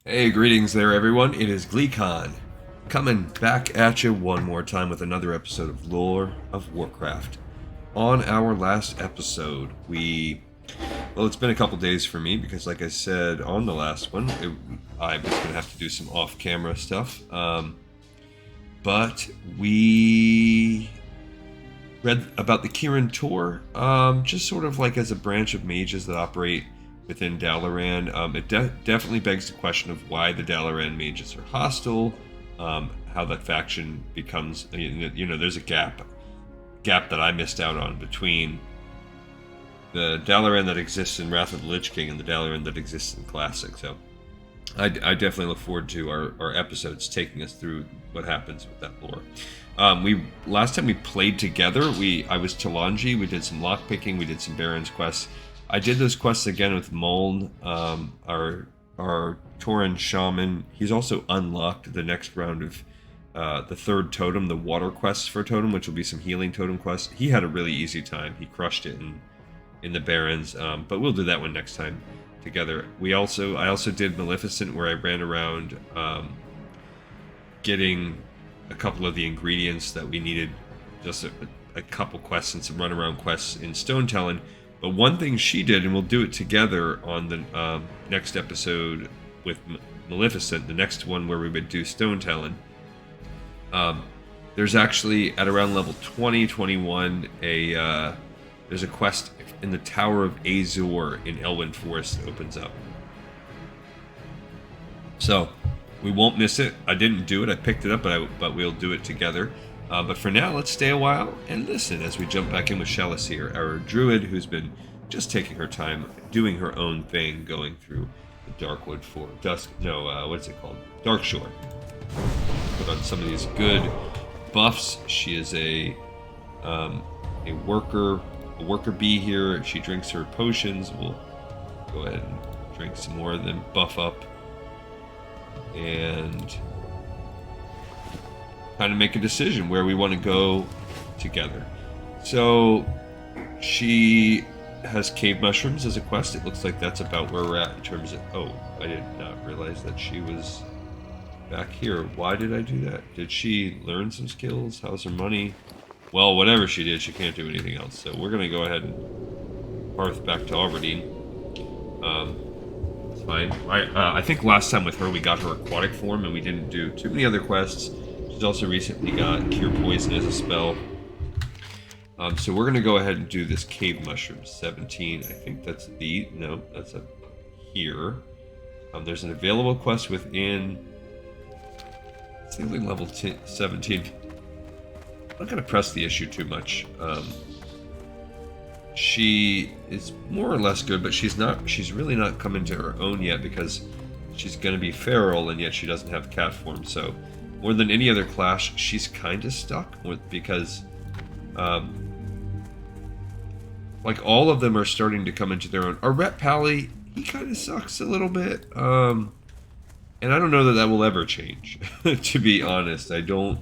Hey, greetings there, everyone. It is GleeCon, coming back at you one more time with another episode of Lore of Warcraft. On our last episode, well, it's been a couple days for me because, like I said on the last one, I was going to have to do some off-camera stuff. But we read about the Kirin Tor, just sort of like as a branch of mages that operate within Dalaran. It definitely begs the question of why the Dalaran mages are hostile, how that faction becomes, there's a gap that I missed out on between the Dalaran that exists in Wrath of the Lich King and the Dalaran that exists in Classic. So I definitely look forward to our episodes taking us through what happens with that lore. Last time we played together, I was Talanji, we did some lockpicking, we did some Baron's quests. I did those quests again with Muln, our Tauren shaman. He's also unlocked the next round of the third totem, the water quests for totem, which will be some healing totem quests. He had a really easy time. He crushed it in the Barrens, but we'll do that one next time together. I also did Maleficent, where I ran around getting a couple of the ingredients that we needed, just a couple quests and some runaround quests in Stone Talon. But one thing she did, and we'll do it together on the next episode with Maleficent, the next one where we would do Stone Talon. There's actually, at around level 20, 21, there's a quest in the Tower of Azor in Elwyn Forest that opens up. So, we won't miss it. I didn't do it, I picked it up, but we'll do it together. But for now, let's stay a while and listen as we jump back in with Shalasir, our druid who's been just taking her time, doing her own thing, going through the Darkwood for what's it called? Darkshore. Put on some of these good buffs. She is a worker bee here. She drinks her potions. We'll go ahead and drink some more of them, buff up, and kind of make a decision where we want to go together. So she has cave mushrooms as a quest. It looks like that's about where we're at in terms of... Oh, I did not realize that she was back here. Why did I do that? Did she learn some skills? How's her money? Well, whatever she did, she can't do anything else. So we're going to go ahead and path back to Alverdine. It's fine. I think last time with her we got her aquatic form and we didn't do too many other quests. She's also recently got Cure Poison as a spell. So we're going to go ahead and do this Cave Mushroom 17. I think that's that's up here. There's an available quest within... It's only level 17. I'm not going to press the issue too much. She is more or less good, but she's really not come into her own yet because she's going to be feral and yet she doesn't have cat form. So more than any other class, she's kind of stuck because like all of them are starting to come into their own. Our Ret Pally, he kind of sucks a little bit. And I don't know that will ever change, to be honest. I don't.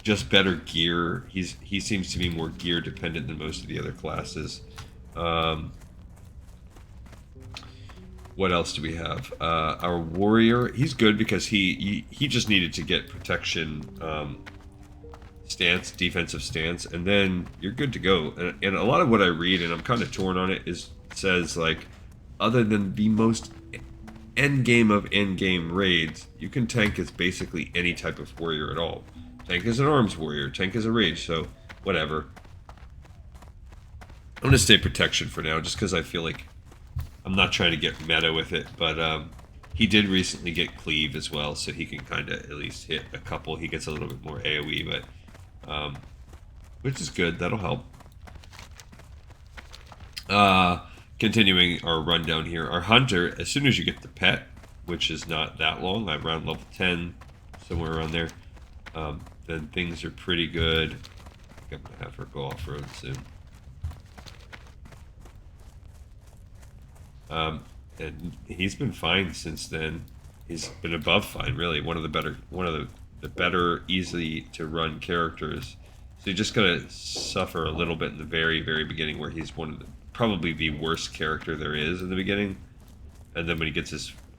Just better gear. He seems to be more gear dependent than most of the other classes. What else do we have? Our warrior. He's good because he just needed to get protection stance, defensive stance, and then you're good to go. And a lot of what I read, and I'm kind of torn on it, says like, other than the most endgame of endgame raids, you can tank as basically any type of warrior at all. Tank is an arms warrior, tank is a rage, so whatever. I'm going to stay protection for now, just because I feel like I'm not trying to get meta with it, but he did recently get cleave as well, so he can kind of at least hit a couple. He gets a little bit more AoE, but which is good, that'll help. Continuing our rundown here, our hunter, as soon as you get the pet, which is not that long, I'm around level 10, somewhere around there, then things are pretty good. I think I'm going to have her go off-road soon. And he's been fine since then. He's been above fine, really. One of the better, easy to run characters. So you're just gonna suffer a little bit in the very, very beginning, where he's probably the worst character there is in the beginning, and then when he gets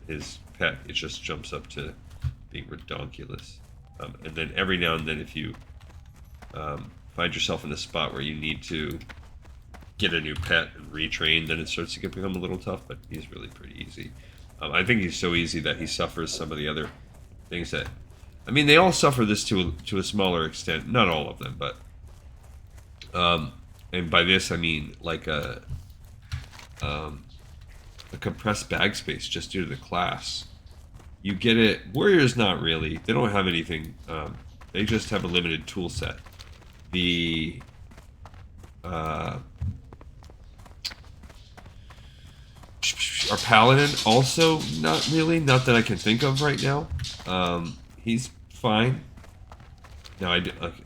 his pet, it just jumps up to being redonkulous. And then every now and then, if you find yourself in a spot where you need to get a new pet and retrain, then it starts to become a little tough, but he's really pretty easy. I think he's so easy that he suffers some of the other things that... I mean, they all suffer this to a smaller extent. Not all of them, but... and by this, I mean, like a compressed bag space just due to the class. You get it... Warriors, not really. They don't have anything... they just have a limited tool set. The... our paladin, also not really. Not that I can think of right now. He's fine. Now,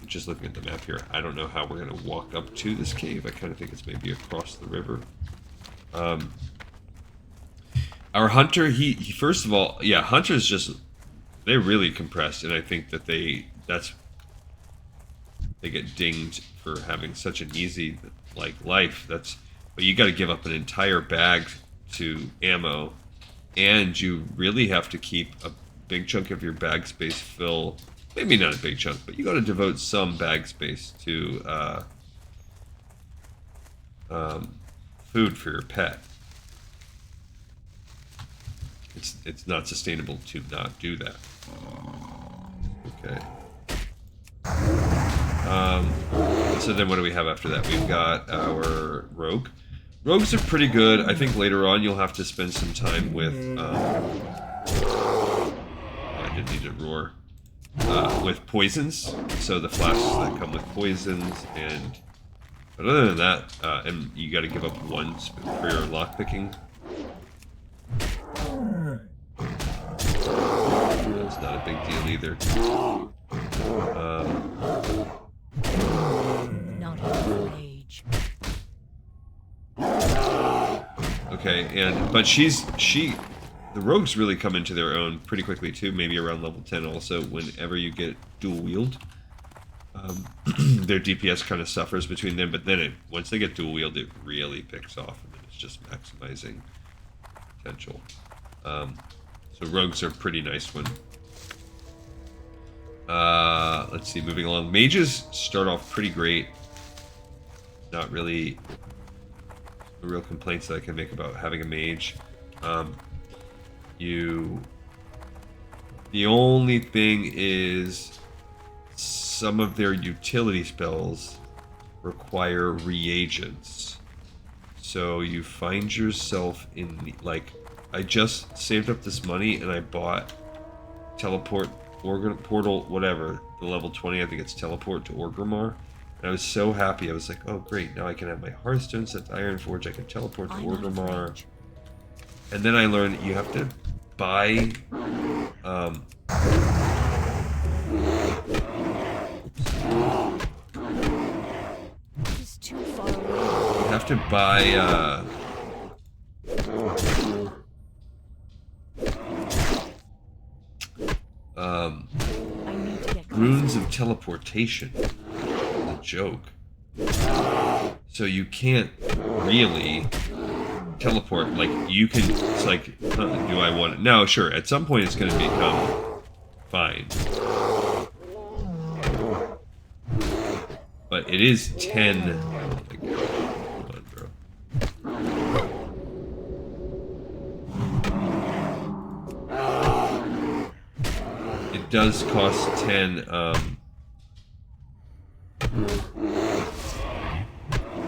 just looking at the map here, I don't know how we're going to walk up to this cave. I kind of think it's maybe across the river. Our hunter, he first of all, yeah, hunters just, they're really compressed, and I think that they get dinged for having such an easy, like, life. But you got to give up an entire bag to ammo, and you really have to keep a big chunk of your bag space fill. Maybe not a big chunk, but you got to devote some bag space to food for your pet. It's not sustainable to not do that. Okay. So then what do we have after that? We've got our rogue. Rogues are pretty good. I think later on you'll have to spend some time with... I didn't need to roar. With poisons. So the flasks that come with poisons, and... But other than that, and you gotta give up one for your lockpicking. That's not a big deal either. Not her age. Okay, but the rogues really come into their own pretty quickly too, maybe around level 10 also, whenever you get dual wield. Their DPS kind of suffers between them, but then once they get dual wield, it really picks off, and it's just maximizing potential. So rogues are pretty nice one. Let's see, moving along. Mages start off pretty great. Not really real complaints that I can make about having a mage. The only thing is some of their utility spells require reagents. So you find yourself in, like, I just saved up this money and I bought teleport, portal, whatever, the level 20, I think it's teleport to Orgrimmar. And I was so happy. I was like, oh great, now I can have my Hearthstone set to Ironforge, I can teleport to Orgrimmar. And then I learned you have to buy, He's too far away. you have to buy, runes of teleportation. It's a joke. So you can't really teleport. Like, you can, it's like, do I want it? No, sure, at some point it's going to become fine. But it is 10. Come on, bro. It does cost 10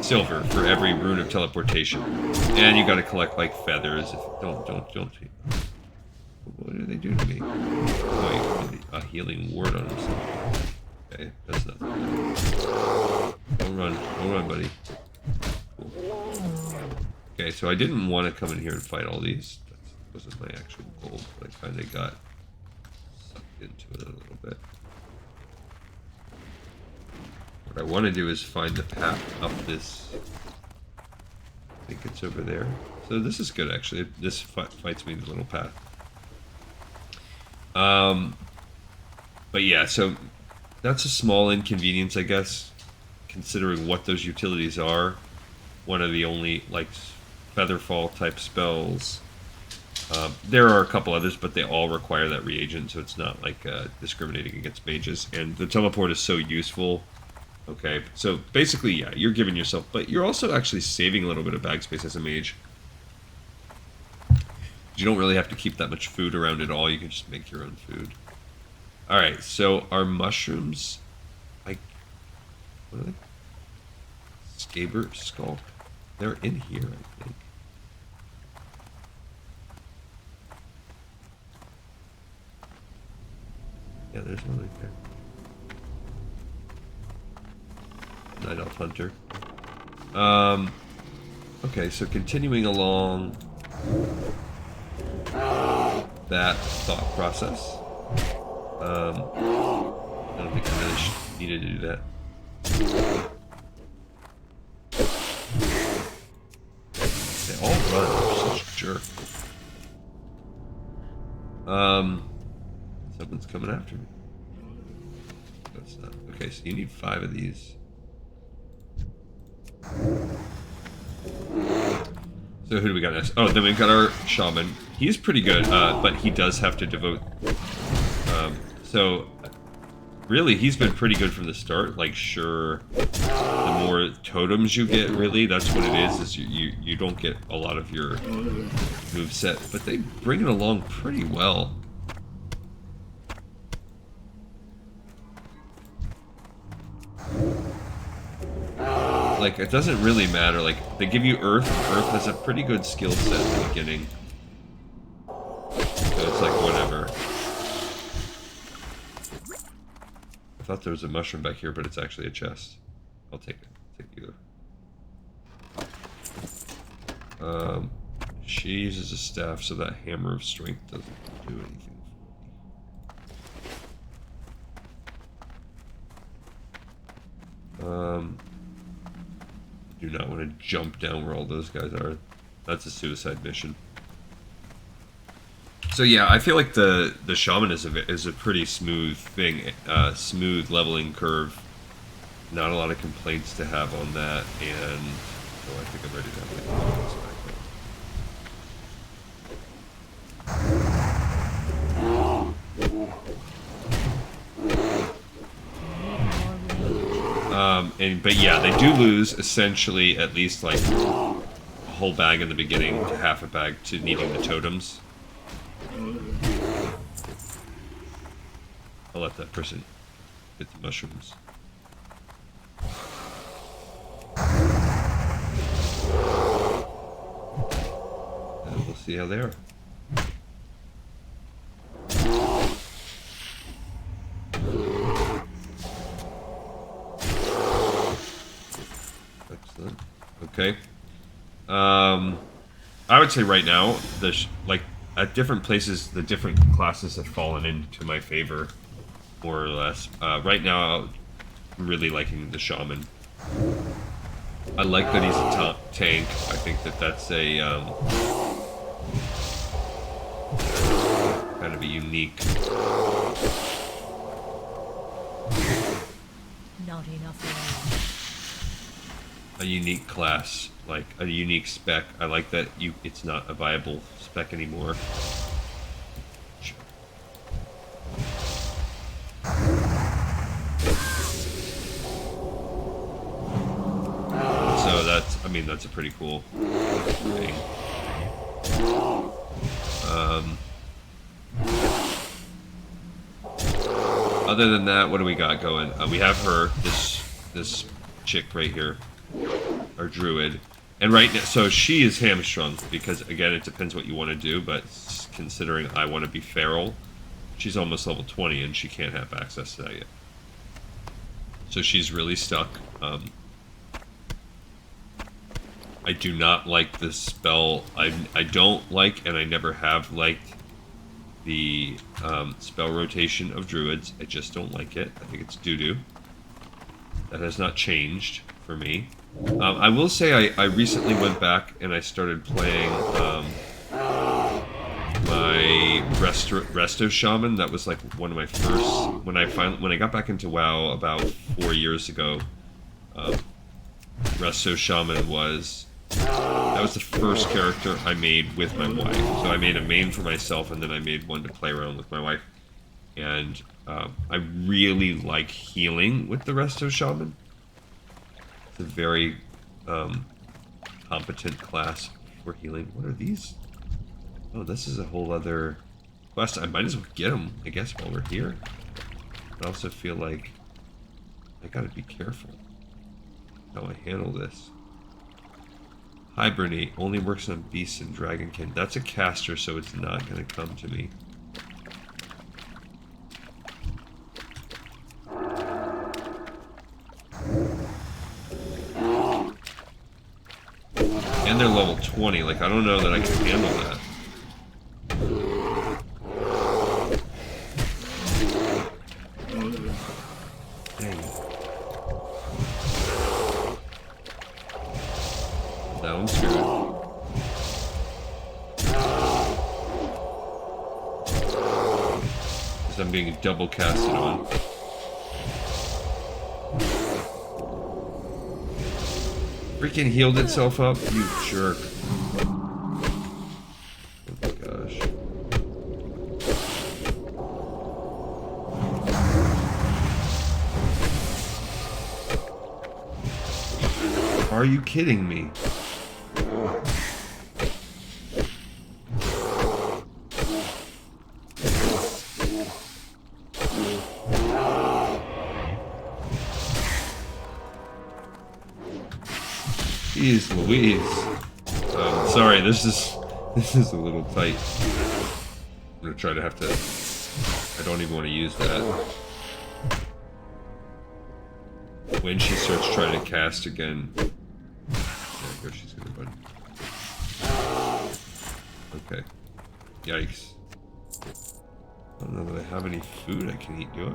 silver for every rune of teleportation, and you got to collect like feathers. Don't. What do they do to me? Oh, a healing ward on himself. Okay, that's nothing. Don't run, buddy. Cool. Okay, so I didn't want to come in here and fight all these. That wasn't my actual goal, but I kind of got sucked into it a little bit. What I want to do is find the path up this. I think it's over there. So this is good, actually. This fights me in the little path. But yeah, so that's a small inconvenience, I guess, considering what those utilities are. One of the only, like, featherfall type spells There are a couple others, but they all require that reagent, so it's not like discriminating against mages. And the teleport is so useful. Okay, so basically, yeah, you're giving yourself, but you're also actually saving a little bit of bag space as a mage. You don't really have to keep that much food around at all. You can just make your own food. All right, so our mushrooms, what are they? Scaber skull. They're in here, I think. Yeah, there's one right there. Night Elf Hunter. Okay, so continuing along that thought process. I don't think I really needed to do that. They all run. They're such a jerk. Someone's coming after me. That's not okay. So you need 5 of these. So who do we got next? Oh, then we've got our shaman. He's pretty good, but he does have to devote. So really, he's been pretty good from the start. Like, sure, the more totems you get, really, that's what it is. Is you don't get a lot of your moveset, but they bring it along pretty well. Like, it doesn't really matter. Like, they give you Earth. Earth has a pretty good skill set in the beginning. So it's like, whatever. I thought there was a mushroom back here, but it's actually a chest. I'll take it. I'll take either. She uses a staff, so that hammer of strength doesn't do anything for me. Do not want to jump down where all those guys are. That's a suicide mission. So yeah, I feel like the shaman is a pretty smooth thing, smooth leveling curve. Not a lot of complaints to have on that, and I think I'm ready to have but yeah, they do lose essentially at least like a whole bag in the beginning to half a bag to needing the totems. I'll let that person get the mushrooms. And we'll see how they are. Excellent. Okay. I would say right now, like at different places, the different classes have fallen into my favor, more or less. Right now, I'm really liking the shaman. I like that he's a tank. I think that that's a kind of a unique. Not enough A unique class, like a unique spec. I like that it's not a viable spec anymore. So that's a pretty cool thing. Other than that, what do we got going? We have this chick right here. Our druid, and right now, so she is hamstrung because again, it depends what you want to do. But considering I want to be feral, she's almost level 20 and she can't have access to that yet. So she's really stuck. I do not like this spell. I don't like, and I never have liked the spell rotation of druids. I just don't like it. I think it's doo-doo. That has not changed for me. I will say I recently went back and I started playing my Resto Shaman. That was like one of my first when I got back into WoW about 4 years ago. Resto Shaman was That was the first character I made with my wife. So I made a main for myself, and then I made one to play around with my wife. And I really like healing with the Resto Shaman. It's a very competent class for healing. What are these? Oh, this is a whole other quest. I might as well get them, I guess, while we're here. I also feel like I gotta be careful how I handle this. Hibernate only works on beasts and dragonkin. That's a caster, so it's not gonna come to me. And they're level 20. Like, I don't know that I can handle that. Dang. That one's screwed. Because I'm being double casted on. Freaking healed itself up, you jerk. Oh my gosh. Are you kidding me? Jeez Louise. Sorry, this is a little tight. I'm gonna try to have to. I don't even want to use that. When she starts trying to cast again. There we go, she's gonna run. Okay. Yikes. I don't know that I have any food I can eat, do I?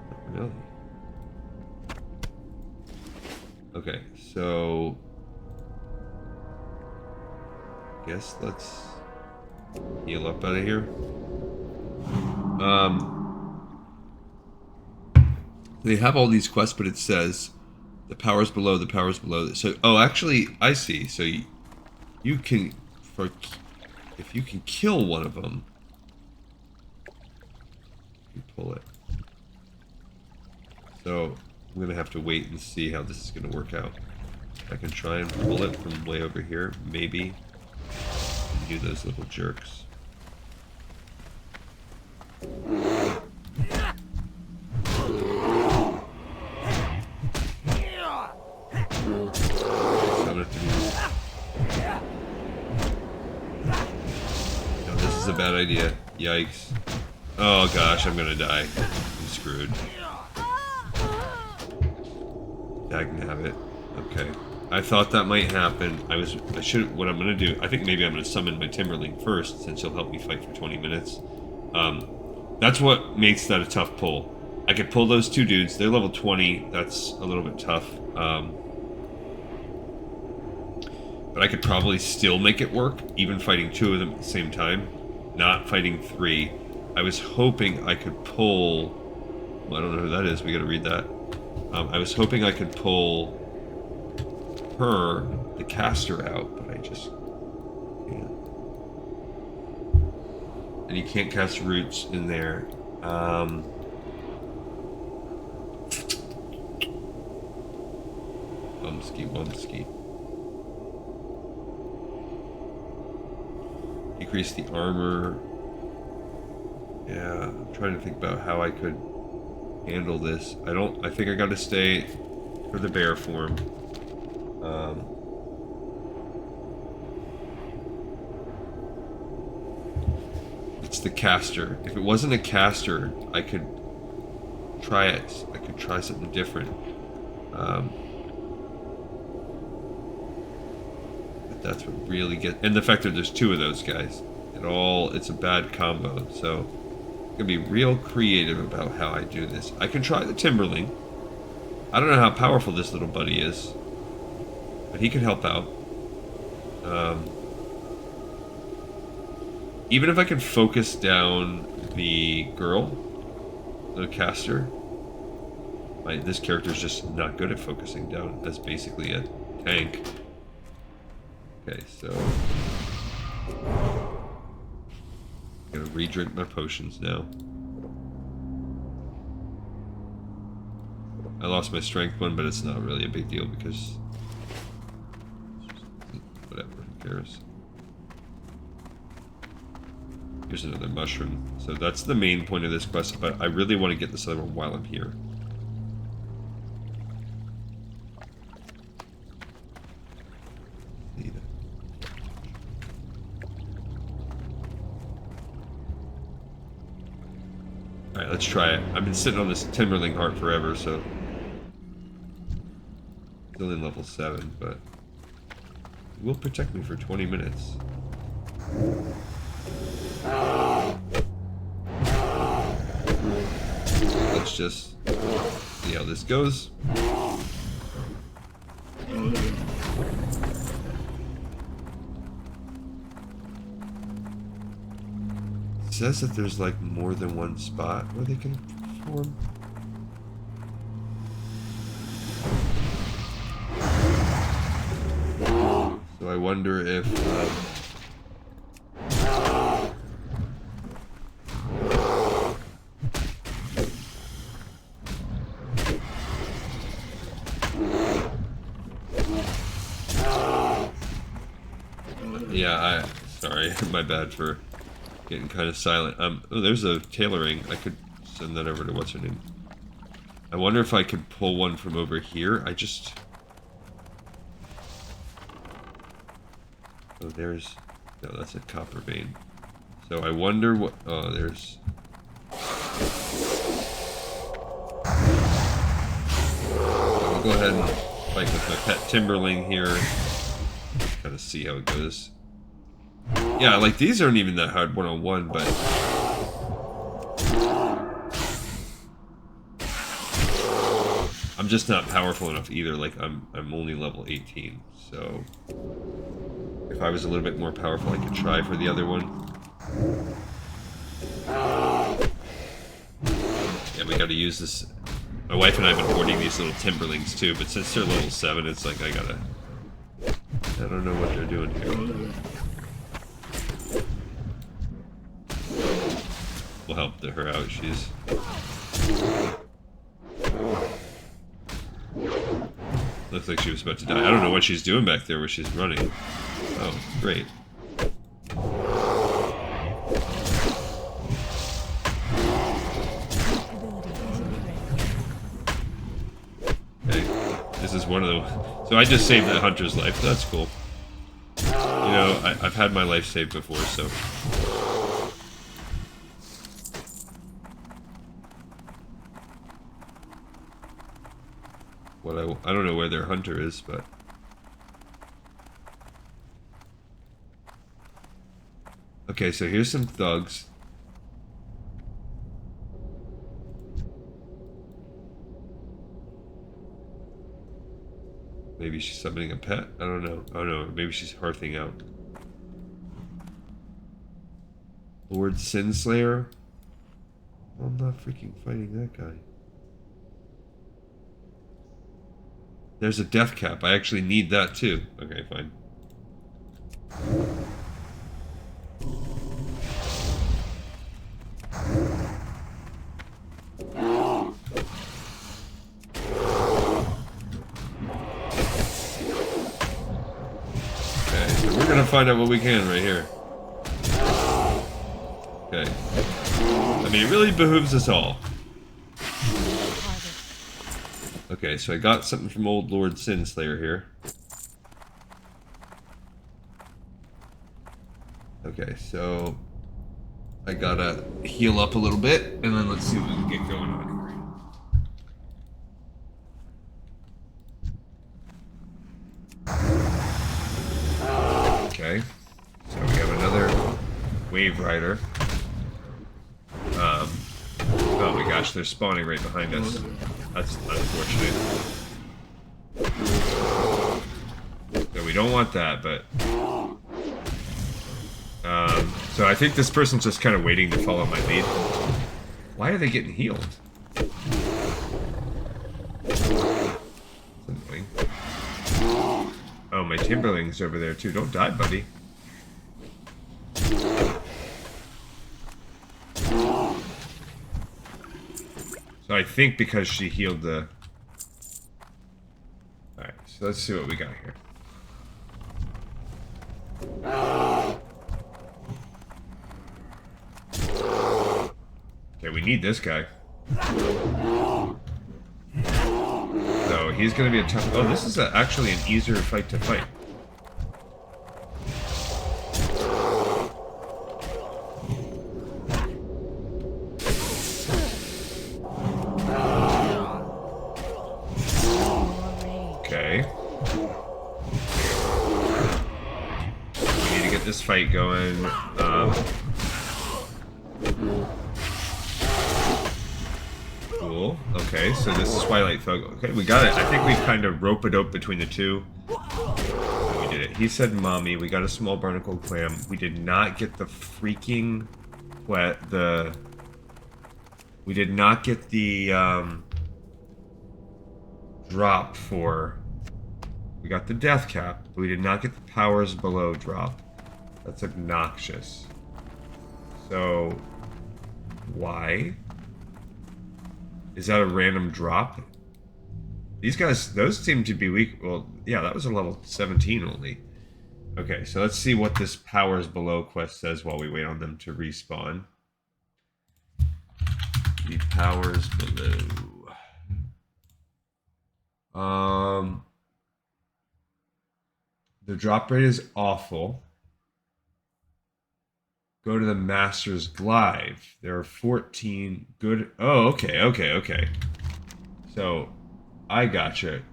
Not really. Okay, so guess let's heal up out of here. They have all these quests, but it says the powers below, the powers below. So, oh, actually, I see. So you can, if you can kill one of them, you pull it. So I'm gonna have to wait and see how this is gonna work out. I can try and pull it from way over here, maybe. Do those little jerks. No, this is a bad idea. Yikes. Oh gosh, I'm gonna die. I'm screwed. Dagnabbit. Okay. I thought that might happen. What I'm gonna do, I think maybe I'm gonna summon my Timberling first, since he'll help me fight for 20 minutes. That's what makes that a tough pull. I could pull those two dudes, they're level 20, that's a little bit tough. But I could probably still make it work, even fighting two of them at the same time, not fighting three. I was hoping I could pull, well, I don't know who that is, we gotta read that. I was hoping I could pull her, the caster, out, but I just can't. And you can't cast roots in there. Bumsky. Decrease the armor. Yeah, I'm trying to think about how I could handle this. I think I gotta stay for the bear form. It's the caster. If it wasn't a caster, I could try it. I could try something different. But that's what really gets... And the fact that there's two of those guys. It's a bad combo, so I'm gonna be real creative about how I do this. I can try the Timberling. I don't know how powerful this little buddy is, but he can help out. Even if I can focus down the girl, the caster, this character is just not good at focusing down. That's basically it. tank. Okay, so I'm gonna re-drink my potions now. I lost my strength one, but it's not really a big deal because whatever, who cares? Here's another mushroom. So that's the main point of this quest, but I really want to get this other one while I'm here. Alright, let's try it. I've been sitting on this Timberling heart forever, so... Still in level 7, but... It will protect me for 20 minutes. Let's just see how this goes. It says that there's like more than one spot where they can perform. So I wonder if yeah, sorry, my bad for getting kind of silent. Oh, there's a tailoring. I could send that over to what's her name. I wonder if I could pull one from over here. I just... Oh, there's... No, that's a copper vein. So I wonder what... Oh, there's... I'll go ahead and fight with my pet Timberling here. Kind of see how it goes. Yeah, like these aren't even that hard one-on-one, but... I'm just not powerful enough either. Like I'm only level 18, so if I was a little bit more powerful, I could try for the other one. Yeah, we gotta use this. My wife and I have been hoarding these little Timberlings too, but since they're level 7, it's like I don't know what they're doing here. We'll help her out. She's... Looks like she was about to die. I don't know what she's doing back there where she's running. Oh, great. Okay, this is one of the... So I just saved that hunter's life. That's cool. You know, I've had my life saved before, so... I don't know where their hunter is, but... Okay, so here's some thugs. Maybe she's summoning a pet? I don't know. Oh no, maybe she's hearthing out. Lord Sinslayer? I'm not freaking fighting that guy. There's a death cap. I actually need that too. Okay, fine. Okay, so we're gonna find out what we can right here. Okay. I mean, it really behooves us all. Okay, so I got something from old Lord Sinslayer here. Okay, so I gotta heal up a little bit, and then let's see what we can get going on here. Okay, so we have another Wave Rider. Oh my gosh, they're spawning right behind us. That's unfortunate. So we don't want that, but... so I think this person's just kind of waiting to follow my lead. Why are they getting healed? That's annoying. Timberlings over there too. Don't die, buddy. So I think because she healed the... Alright, so let's see what we got here. Okay, we need this guy. So he's going to be a tough... Oh, this is actually an easier fight to fight. Okay. We need to get this fight going. Cool. Okay, so this is Twilight Thug. Okay, we got it. I think we kind of rope-a-dope between the two. And we did it. He said mommy. We got a small barnacle clam. We did not get the freaking... We did not get the, drop for... We got the death cap, but we did not get the powers below drop. That's obnoxious. So... Why? Is that a random drop? These guys, those seem to be weak. Well, yeah, that was a level 17 only. Okay, so let's see what this powers below quest says while we wait on them to respawn. The powers below. The drop rate is awful. Go to the Master's Glaive. There are 14 good... Oh, okay. So, I gotcha.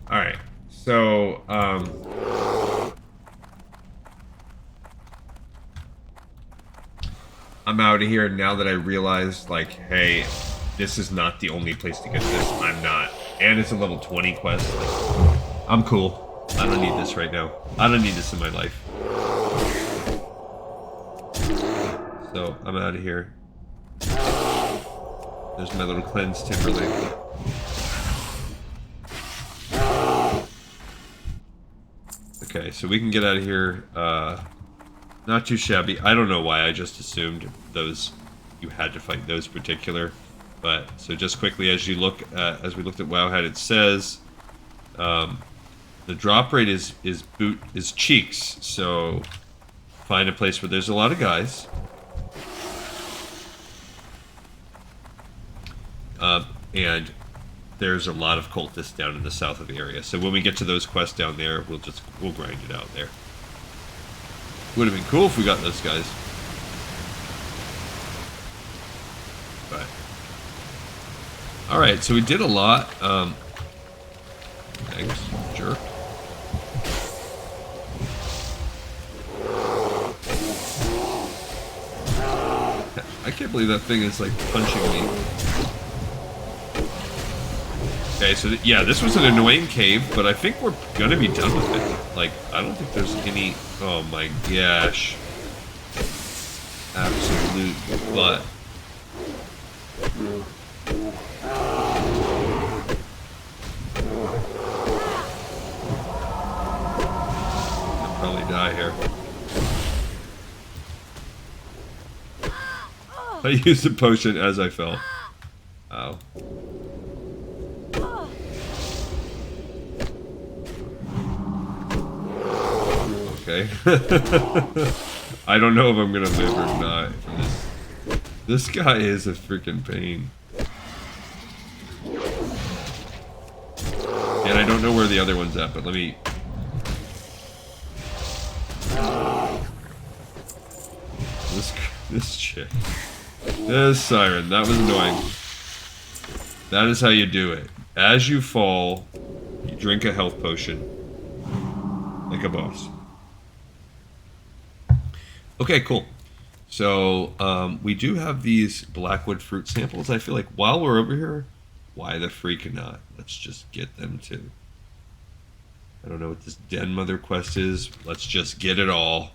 Alright, so, I'm out of here now that I realized, like, hey, this is not the only place to get this. I'm not. And it's a level 20 quest. Like, I'm cool. I don't need this right now. I don't need this in my life. So, I'm out of here. There's my little cleanse Timberlake. Okay, so we can get out of here. Not too shabby. I don't know why I just assumed those you had to fight those particular. But so just quickly, as you look as we looked at Wowhead, it says the drop rate is cheeks. So find a place where there's a lot of guys. And there's a lot of cultists down in the south of the area. So when we get to those quests down there, we'll grind it out there. Would have been cool if we got those guys. But alright, so we did a lot. Thanks, jerk. I can't believe that thing is like punching me. Okay, so yeah, this was an annoying cave, but I think we're gonna be done with it. Like, I don't think there's any... Oh my gosh. Absolute butt. I'll probably die here. I used a potion as I fell. Ow. Okay. I don't know if I'm gonna live or not from this. This guy is a freaking pain. And I don't know where the other one's at, but let me... This chick. This siren, that was annoying. That is how you do it. As you fall, you drink a health potion. Like a boss. Okay, cool. So, we do have these Blackwood fruit samples. I feel like while we're over here, why the freak not? Let's just get them too. I don't know what this Den Mother quest is. Let's just get it all.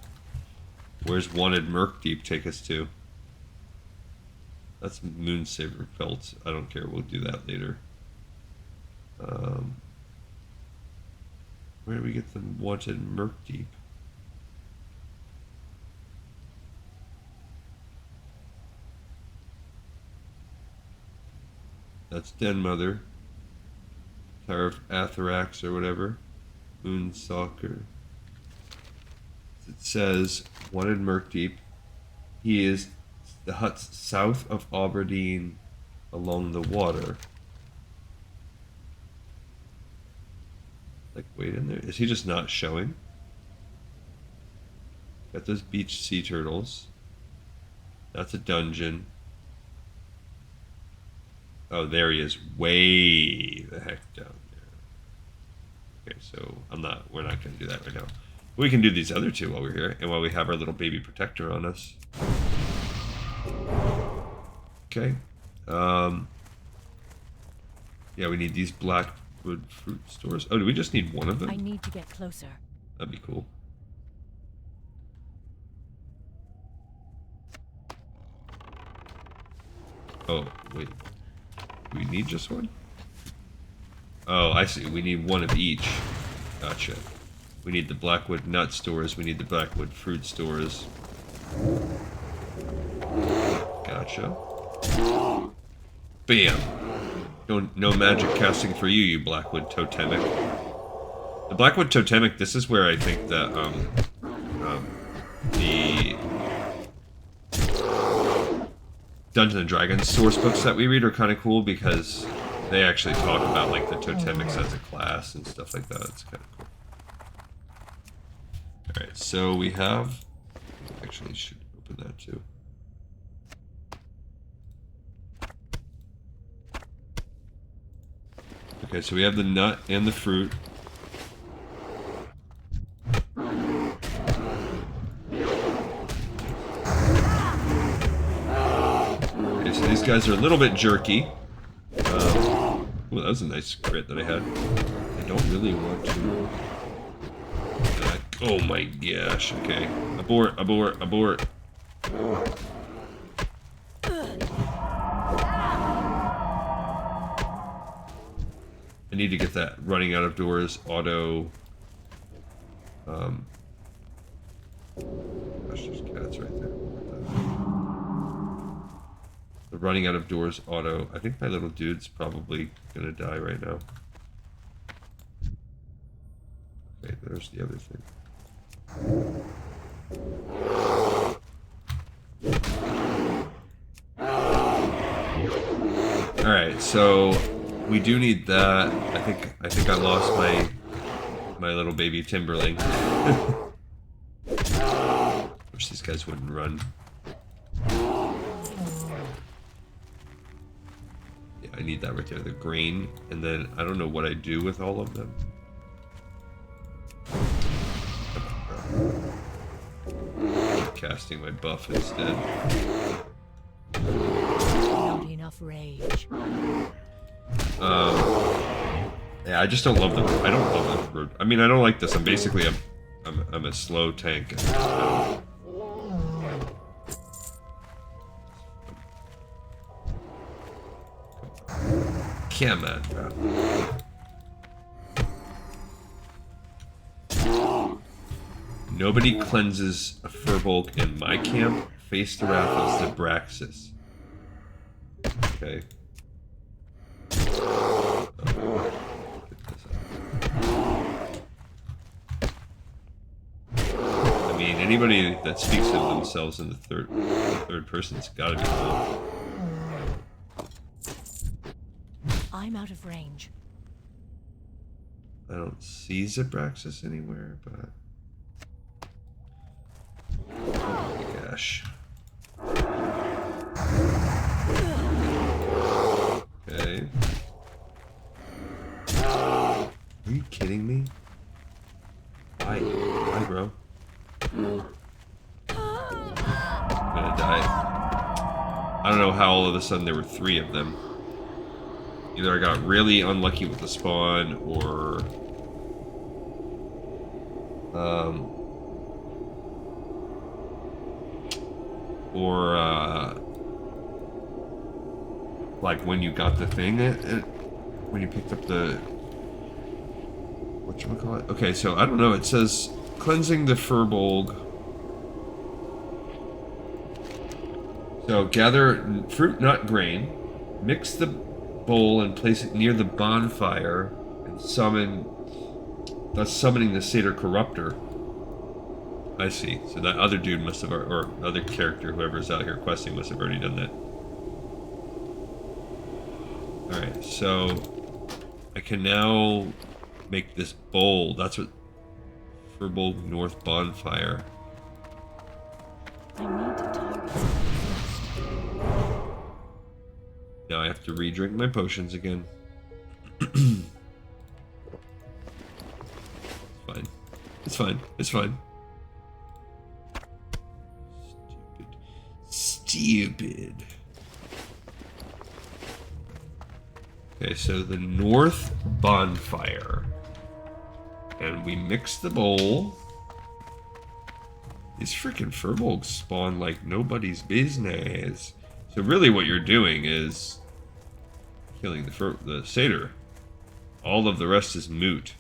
Where's Wanted Murk Deep take us to? That's Moonsaver Belt. I don't care. We'll do that later. Where do we get the Wanted Murk Deep? That's Den Mother. Tower of Atherax or whatever. Moonstalker. It says Wanted Murk Deep. He is the huts south of Aberdeen along the water. Like, wait in there. Is he just not showing? Got those beach sea turtles. That's a dungeon. Oh, there he is. Way the heck down there. Okay, so we're not going to do that right now. We can do these other two while we're here, and while we have our little baby protector on us. Okay. Yeah, we need these blackwood fruit stores. Oh, do we just need one of them? I need to get closer. That'd be cool. Oh, wait. Do we need just one? Oh, I see. We need one of each. Gotcha. We need the blackwood nut stores. We need the blackwood fruit stores. Gotcha. Bam! No magic casting for you, you blackwood totemic. The blackwood totemic, this is where I think that, the Dungeons and Dragons source books that we read are kind of cool because they actually talk about like the totemics as a class and stuff like that. It's kind of cool. Alright, so we have... Actually, should open that too. Okay, so we have the nut and the fruit. Okay, so these guys are a little bit jerky. Well, that was a nice crit that I had. I don't really want to... Oh my gosh, okay. Abort, abort, abort. I need to get that running out of doors auto. Gosh, there's cats right there. The running out of doors auto. I think my little dude's probably gonna die right now. Okay, there's the other thing. Alright, so we do need that. I think I lost my little baby Timberling. Wish these guys wouldn't run. Yeah, I need that right there, the grain, and then I don't know what I do with all of them. Casting my buff instead. Not enough rage. Yeah, I just don't love them. I don't love them. I mean, I don't like this. I'm basically I'm a slow tank. Come on, bro. Nobody cleanses a Furbolg in my camp. Face the wrath of Zabraxis. Okay. I mean, anybody that speaks of themselves in the third person's gotta be cool. I'm out of range. I don't see Zabraxis anywhere, but... Oh my gosh. Okay. Are you kidding me? Why, bro? I'm gonna die. I don't know how all of a sudden there were 3 of them. Either I got really unlucky with the spawn, or Um, or like when you got the thing, when you picked up the whatchamacallit? Okay, so I don't know. It says cleansing the Furbolg. So gather fruit, nut, grain, mix the bowl and place it near the bonfire, and thus summoning the Satyr Corruptor. I see. So that other dude must have, or other character, whoever's out here questing, must have already done that. Alright, so I can now make this bowl. That's what Furbolg North Bonfire. I need to target something first. Now I have to re-drink my potions again. Fine. It's fine. It's fine. Stupid. Okay, so the North Bonfire. And we mix the bowl. These freaking Furbolgs spawn like nobody's business. So really what you're doing is killing the satyr. All of the rest is moot.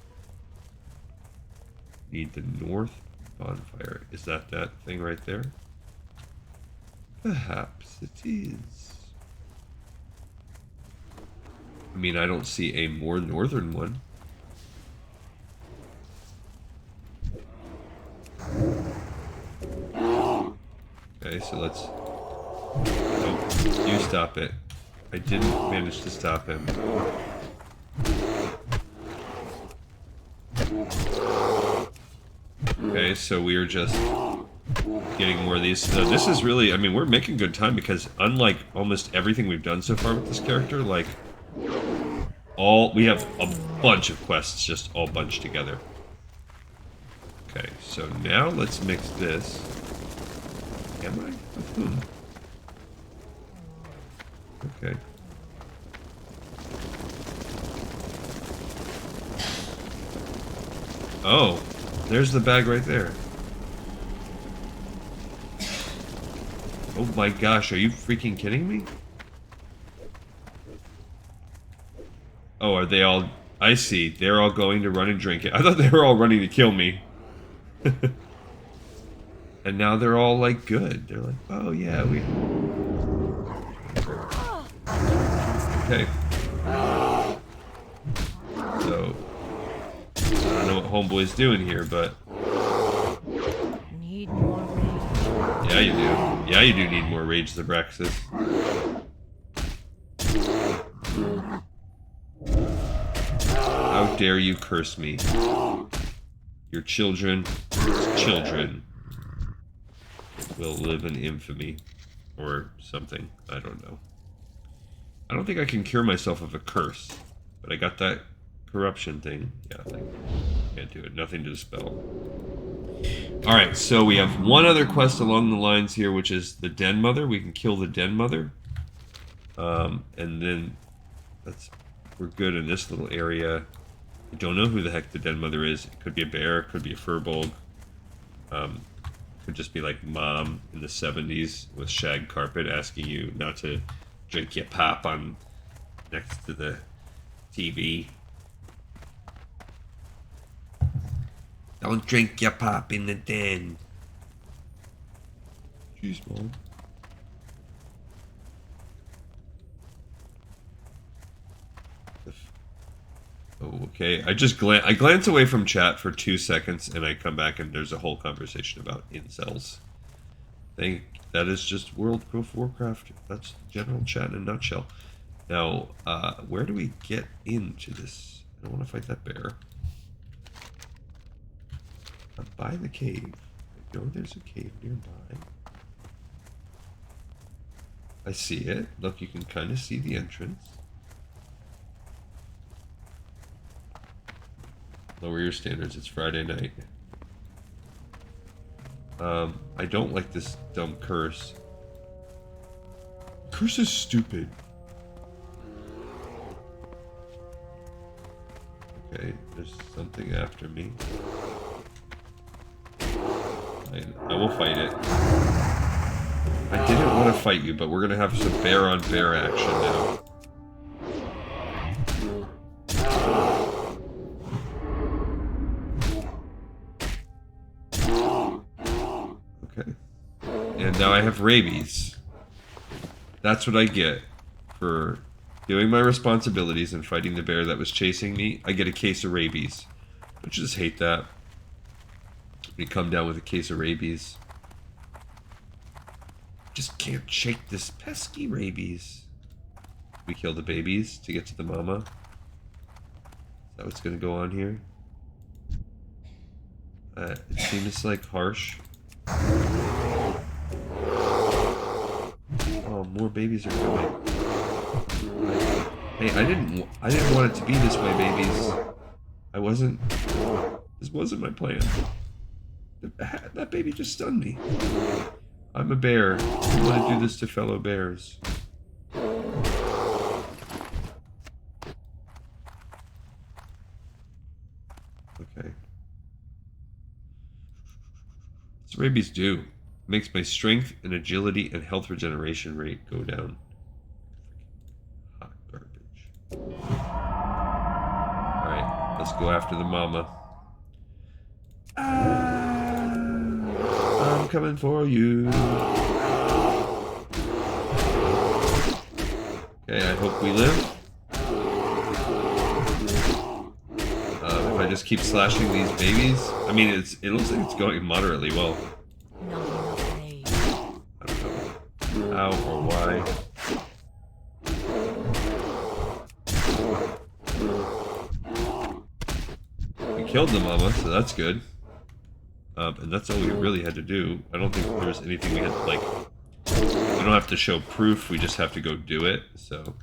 Need the North Bonfire. Is that thing right there? Perhaps it is. I mean, I don't see a more northern one. Okay, so let's... Oh, you stop it. I didn't manage to stop him. Okay, so we are just getting more of these. So this is really... I mean, we're making good time because unlike almost everything we've done so far with this character, like... we have a bunch of quests just all bunched together. Okay, so now let's mix this. Am I? With whom? Okay. Oh, there's the bag right there. Oh my gosh, are you freaking kidding me? Oh, are they all... I see. They're all going to run and drink it. I thought they were all running to kill me. And now they're all, like, good. They're like, oh, yeah, we... Okay. So... I don't know what Homeboy's doing here, but... Need more rage. Yeah, you do. Yeah, you do need more rage, Zabraxis. How dare you curse me? Your children will live in infamy. Or something. I don't know. I don't think I can cure myself of a curse. But I got that corruption thing. Yeah, I think can't do it. Nothing to dispel. Alright, so we have one other quest along the lines here, which is the Den Mother. We can kill the Den Mother. And then we're good in this little area. I don't know who the heck the Den Mother is. It could be a bear, it could be a Furbolg. Could just be like Mom in the 70s with shag carpet asking you not to drink your pop on next to the TV. Don't drink your pop in the den. Jeez, Mom. Oh, okay. I glance away from chat for 2 seconds, and I come back, and there's a whole conversation about incels. That is just World of Warcraft. That's general chat in a nutshell. Now, where do we get into this? I don't want to fight that bear. I'm by the cave. I know there's a cave nearby. I see it. Look, you can kind of see the entrance. Lower your standards, it's Friday night. I don't like this dumb curse. Curse is stupid. Okay, there's something after me. fine. I will fight it. I didn't want to fight you, but we're gonna have some bear-on-bear action now. Okay. And now I have rabies. That's what I get for doing my responsibilities and fighting the bear that was chasing me. I get a case of rabies. Don't you just hate that? We come down with a case of rabies. Just can't shake this pesky rabies. We kill the babies to get to the mama. Is that what's gonna go on here? It seems like harsh. Oh, more babies are coming. Hey, I didn't want it to be this way, babies. This wasn't my plan. That baby just stunned me. I'm a bear. I want to do this to fellow bears. Okay. What's rabies do? It makes my strength and agility and health regeneration rate go down. Hot garbage. Alright, let's go after the mama. I'm coming for you. Okay, I hope we live. If I just keep slashing these babies, I mean, it looks like it's going moderately well. Not enough rage. I don't know how or why. We killed the mama, so that's good. And that's all we really had to do. I don't think there's anything we had to, like... We don't have to show proof, we just have to go do it. So,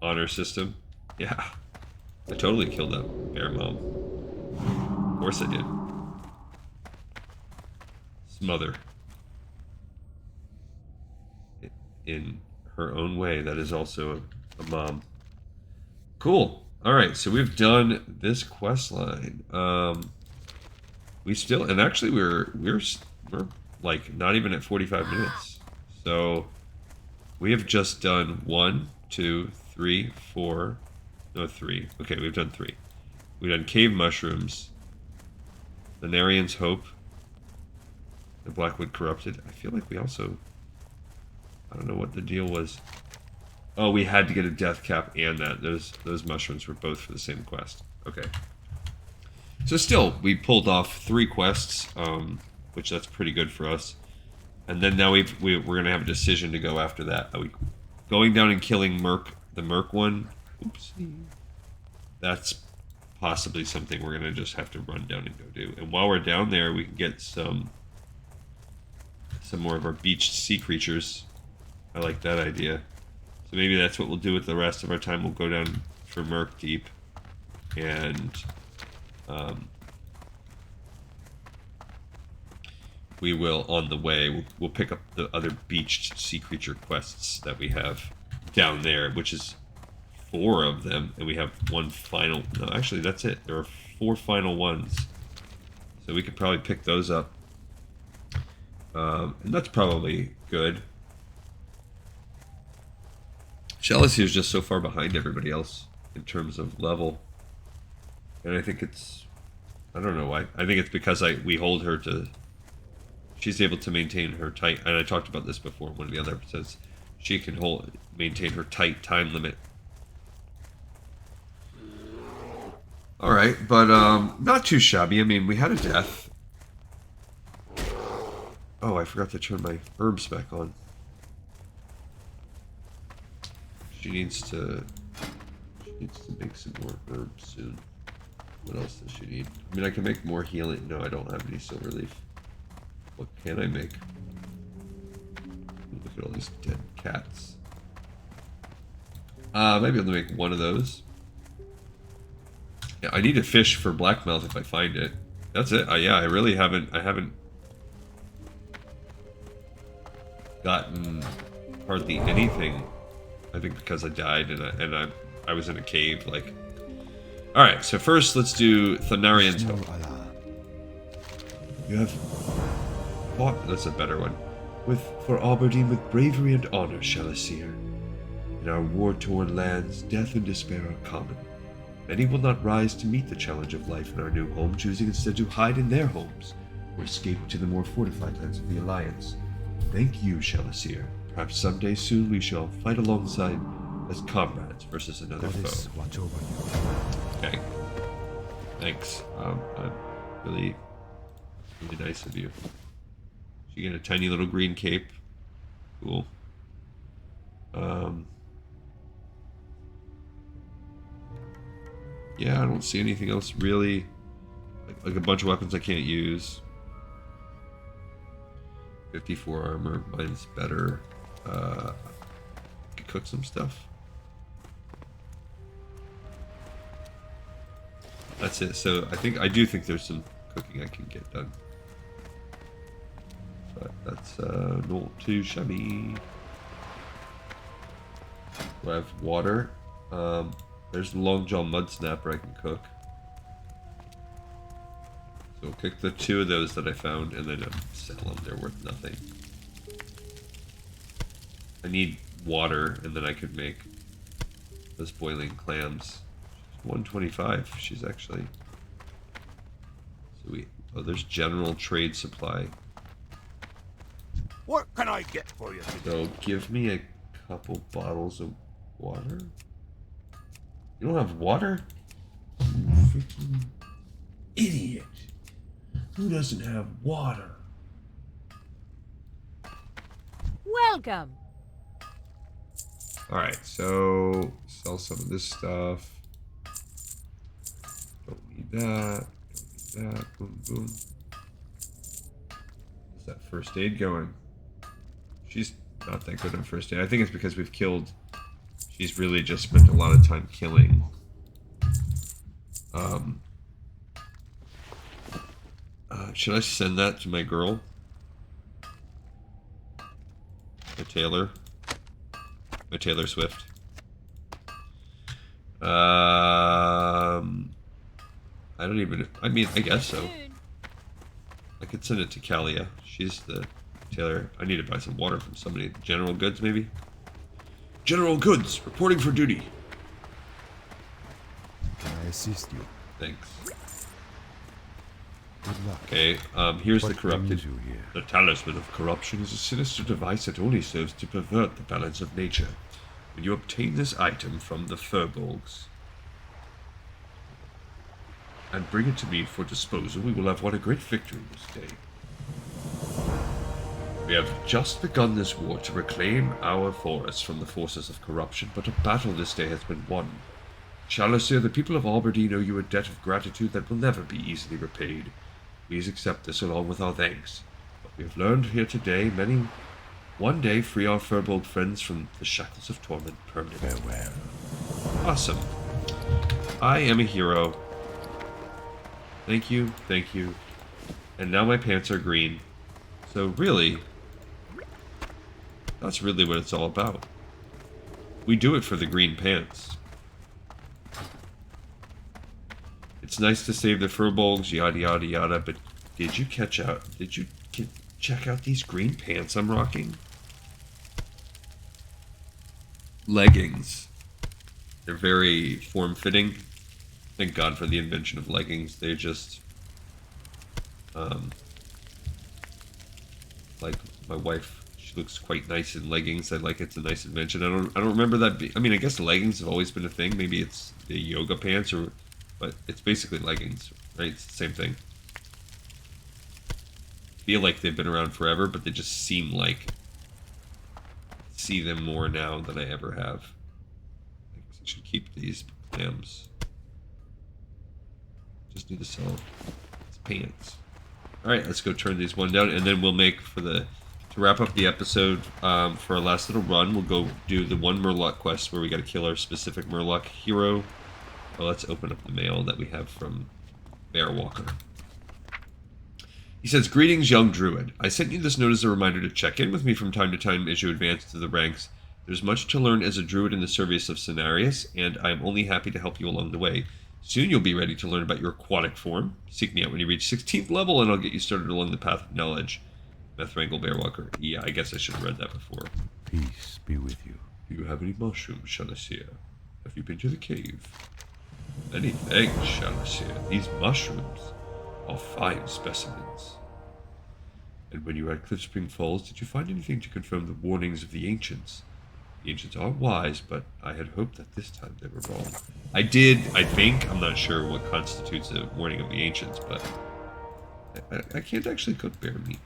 honor system. Yeah. I totally killed that bear mom. Of course I did. Smother. In her own way, that is also a mom. Cool. Alright, so we've done this quest line. We still, and actually we're like not even at 45 minutes. So we have just done 1, 2, 3, 4, no 3. Okay, we've done 3. We've done cave mushrooms, the Narian's Hope, the Blackwood Corrupted. I feel like we also, I don't know what the deal was. Oh, we had to get a death cap and that. Those mushrooms were both for the same quest. Okay. So still, we pulled off 3 quests, which that's pretty good for us. And then now we're going to have a decision to go after that. Are we going down and killing the Merc one? Oopsie. That's possibly something we're going to just have to run down and go do. And while we're down there, we can get some more of our beached sea creatures. I like that idea. So maybe that's what we'll do with the rest of our time. We'll go down for Merc Deep and... we will, on the way, we'll pick up the other beached sea creature quests that we have down there, which is 4 of them, and we have 1 final. No, actually, that's it. There are 4 final ones, so we could probably pick those up, and that's probably good. Chalice is just so far behind everybody else in terms of level. And I think it's, I don't know why. I think it's because we hold her to, she's able to maintain her tight, and I talked about this before in one of the other episodes, she can maintain her tight time limit. Alright, but not too shabby. I mean, we had a death. Oh, I forgot to turn my herbs back on. She needs to make some more herbs soon. What else does she need? I mean, I can make more healing. No, I don't have any silver leaf. What can I make? Look at all these dead cats. Maybe I'll make 1 of those. Yeah, I need a fish for blackmouth if I find it. That's it. Yeah, I really haven't. I haven't gotten hardly anything. I think because I died and I was in a cave. Like, all right. So first, let's do Thanarian's Hope. You have fought, that's a better one, for Aberdeen with bravery and honor, Shalacir. In our war-torn lands, death and despair are common. Many will not rise to meet the challenge of life in our new home, choosing instead to hide in their homes, or escape to the more fortified lands of the Alliance. Thank you, Shalacir. Perhaps someday soon we shall fight alongside as comrades versus another foe. Watch over you. Okay. Thanks. Really nice of you. You get a tiny little green cape. Cool. Yeah, I don't see anything else really. Like a bunch of weapons I can't use. 54 armor, mine's better. Could cook some stuff. That's it. So I do think there's some cooking I can get done. But that's not too shabby. Do I have water? There's the long jaw mud snapper I can cook. So I'll cook the 2 of those that I found and then sell them. They're worth nothing. I need water and then I could make those boiling clams. 125. She's actually sweet. Oh, there's general trade supply. What can I get for you today? So give me a couple bottles of water. You don't have water? You freaking idiot. Who doesn't have water? Welcome. Alright, so sell some of this stuff. Don't need that. Don't need that. Boom, boom. How's that first aid going? She's not that good on first aid. I think it's because we've killed... She's really just spent a lot of time killing. Should I send that to my girl? My Taylor Swift. I don't even... I mean, I guess so. I could send it to Kalia. She's the Taylor. I need to buy some water from somebody. General Goods, maybe? General Goods, reporting for duty. Can I assist you? Thanks. Good luck. Okay, here's What the corrupted. brings you here? The Talisman of Corruption is a sinister device that only serves to pervert the balance of nature. When you obtain this item from the Furbolgs and bring it to me for disposal, we will have won a great victory this day. We have just begun this war to reclaim our forests from the forces of corruption, but a battle this day has been won. Shalacir, the people of Aberdeen owe you a debt of gratitude that will never be easily repaid. Please accept this along with our thanks. What we have learned here today, many one day free our Furbolg friends from the shackles of torment permanently. Farewell. Awesome. I am a hero. Thank you, thank you. And now my pants are green. So really, that's really what it's all about. We do it for the green pants. It's nice to save the Furbolgs, yada yada yada, but did you check out these green pants I'm rocking? Leggings. They're very form-fitting. Thank God for the invention of leggings. They're just like my wife, she looks quite nice in leggings. I like it's a nice invention. I don't remember that I mean, I guess leggings have always been a thing. Maybe it's the yoga pants but it's basically leggings, right? It's the same thing. I feel like they've been around forever, but they just seem like I see them more now than I ever have. I guess I should keep these clams. Just need to sell these pants. Alright, let's go turn these one down, and then we'll make to wrap up the episode, for our last little run, we'll go do the one Murloc quest where we gotta kill our specific Murloc hero. Well, let's open up the mail that we have from Bear Walker. He says, "Greetings, young druid. I sent you this note as a reminder to check in with me from time to time as you advance through the ranks. There's much to learn as a druid in the service of Cenarius, and I am only happy to help you along the way. Soon you'll be ready to learn about your aquatic form. Seek me out when you reach 16th level, and I'll get you started along the path of knowledge. Methrangle Bearwalker. Yeah, I guess I should have read that before. Peace be with you. Do you have any mushrooms, Shalashir? Have you been to the cave? Many thanks, Shalashir. These mushrooms are fine specimens. And when you were at Cliff Spring Falls, did you find anything to confirm the warnings of the ancients? The ancients are wise, but I had hoped that this time they were wrong. I did, I think. I'm not sure what constitutes a warning of the ancients, but I can't actually cook bear meat.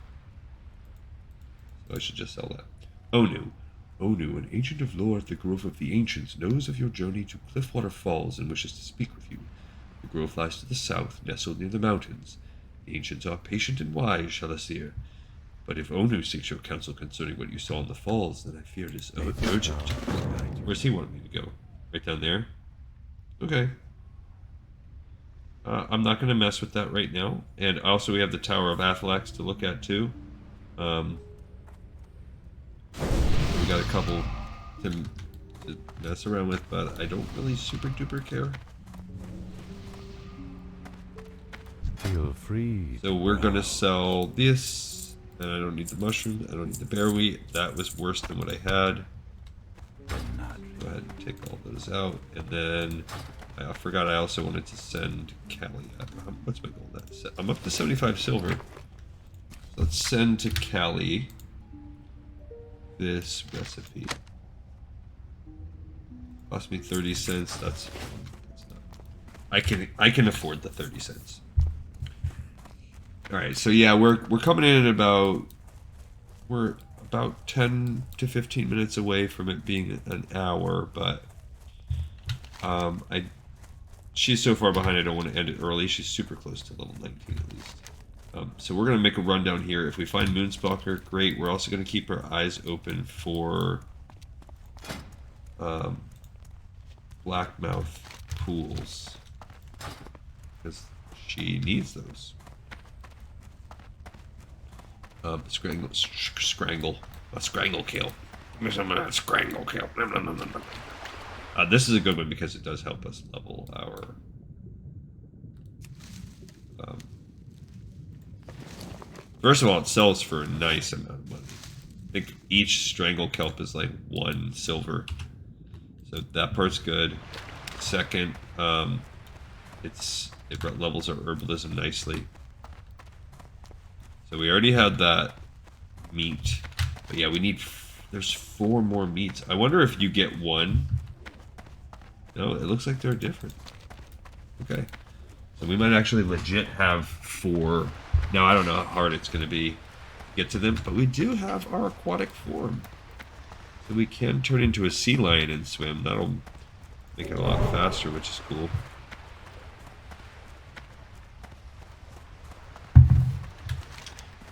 So I should just sell that. Onu. Onu, an ancient of lore at the Grove of the Ancients, knows of your journey to Cliffwater Falls and wishes to speak with you. The grove lies to the south, nestled near the mountains. The ancients are patient and wise, Shalasir. But if Onu seeks your counsel concerning what you saw in the falls, then I fear it is urgent. Where's he wanting me to go? Right down there? Okay. I'm not going to mess with that right now. And also we have the Tower of Athlex to look at too. We got a couple to mess around with, but I don't really super duper care. Feel free. So we're going to sell this. And I don't need the mushroom. I don't need the bear wheat. That was worse than what I had. Go ahead and take all those out. And then I forgot I also wanted to send Callie. What's my goal? I'm up to 75 silver. So let's send to Callie this recipe. Cost me 30 cents. That's not. I can afford the 30 cents. All right, so yeah, we're coming in at we're about 10 to 15 minutes away from it being an hour, but she's so far behind I don't want to end it early. She's super close to level 19 at least. So we're gonna make a run down here. If we find Moonstalker, great. We're also gonna keep our eyes open for Blackmouth pools because she needs those. Scrangle kill. Scrangle kill. This is a good one because it does help us level our. First of all, it sells for a nice amount of money. I think each strangle kelp is like 1 silver, so that part's good. Second, it levels our herbalism nicely. So we already had that meat, but yeah, we need. There's 4 more meats. I wonder if you get 1. No, it looks like they're different. Okay, so we might actually legit have 4. Now I don't know how hard it's going to be to get to them, but we do have our aquatic form, so we can turn into a sea lion and swim. That'll make it a lot faster, which is cool.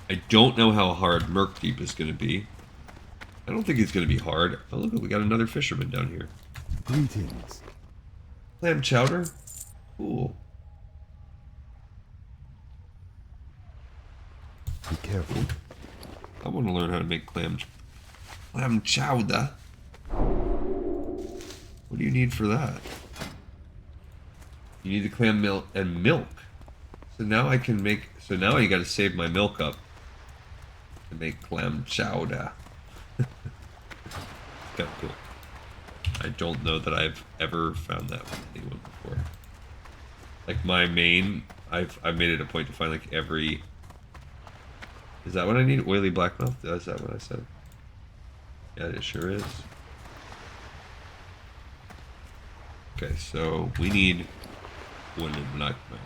I don't know how hard Murkdeep is going to be. I don't think it's going to be hard. Oh, look, we got another fisherman down here. Greetings. Clam chowder? Cool. Be careful. I want to learn how to make clam chowder. What do you need for that? You need the clam milk and milk. So now I can make... So now I got to save my milk up to make clam chowder. Kind of cool. I don't know that I've ever found that with anyone before. Like my main, I've made it a point to find like every. Is that what I need? Oily blackmouth? Is that what I said? Yeah, it sure is. Okay, so we need oily blackmouth.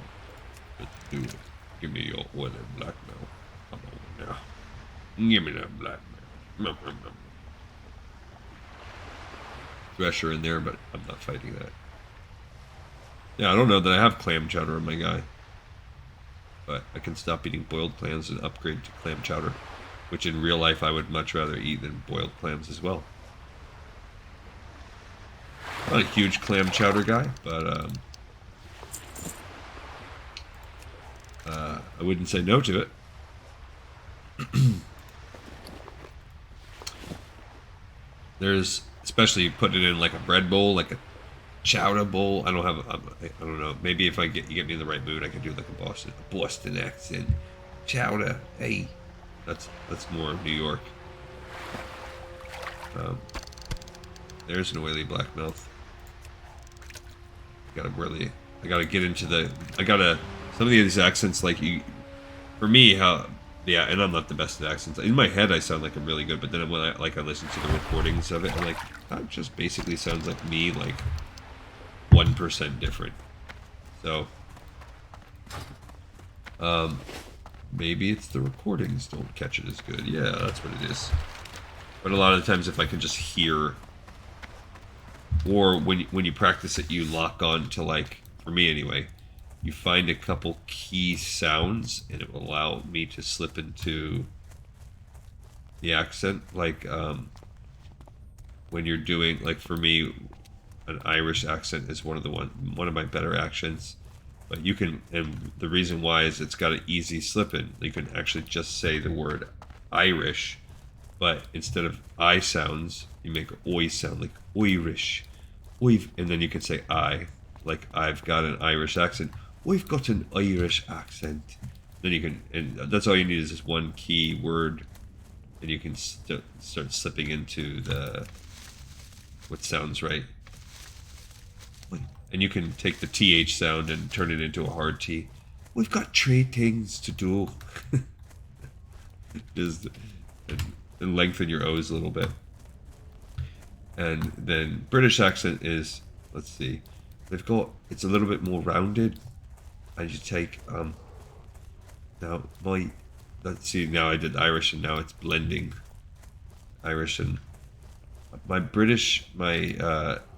Let's do it. Give me your oily blackmouth. Come on now. Give me that blackmouth. Thresher in there, but I'm not fighting that. Yeah, I don't know that I have clam chowder on my guy. But I can stop eating boiled clams and upgrade to clam chowder, which in real life I would much rather eat than boiled clams as well. Not a huge clam chowder guy, but I wouldn't say no to it. There's, especially putting it in like a bread bowl, like a chowder bowl. I don't know. Maybe if you get me in the right mood, I could do like a Boston accent. Chowder, hey. That's more New York. There's an oily black mouth. I gotta get into some of these accents, like for me, yeah, and I'm not the best at accents. In my head, I sound like I'm really good, but then when I listen to the recordings of it, I'm like, that just basically sounds like me, like 1% different. So, maybe it's the recordings don't catch it as good. Yeah, that's what it is. But a lot of the times, if I can just hear, or when you practice it, you lock on to, like, for me anyway, you find a couple key sounds, and it will allow me to slip into the accent. Like, when you're doing, like, for me, an Irish accent is one of my better accents. But you can, and the reason why is it's got an easy slip in. You can actually just say the word Irish, but instead of I sounds, you make oi sound, like Irish. And then you can say I, like I've got an Irish accent. We've got an Irish accent. Then you can, and that's all you need is this one key word, and you can start slipping into what sounds right. And you can take the TH sound and turn it into a hard T. We've got 3 things to do. Just and lengthen your O's a little bit. And then British accent is, let's see, it's a little bit more rounded. And you take, now let's see, now I did Irish and now it's blending Irish and my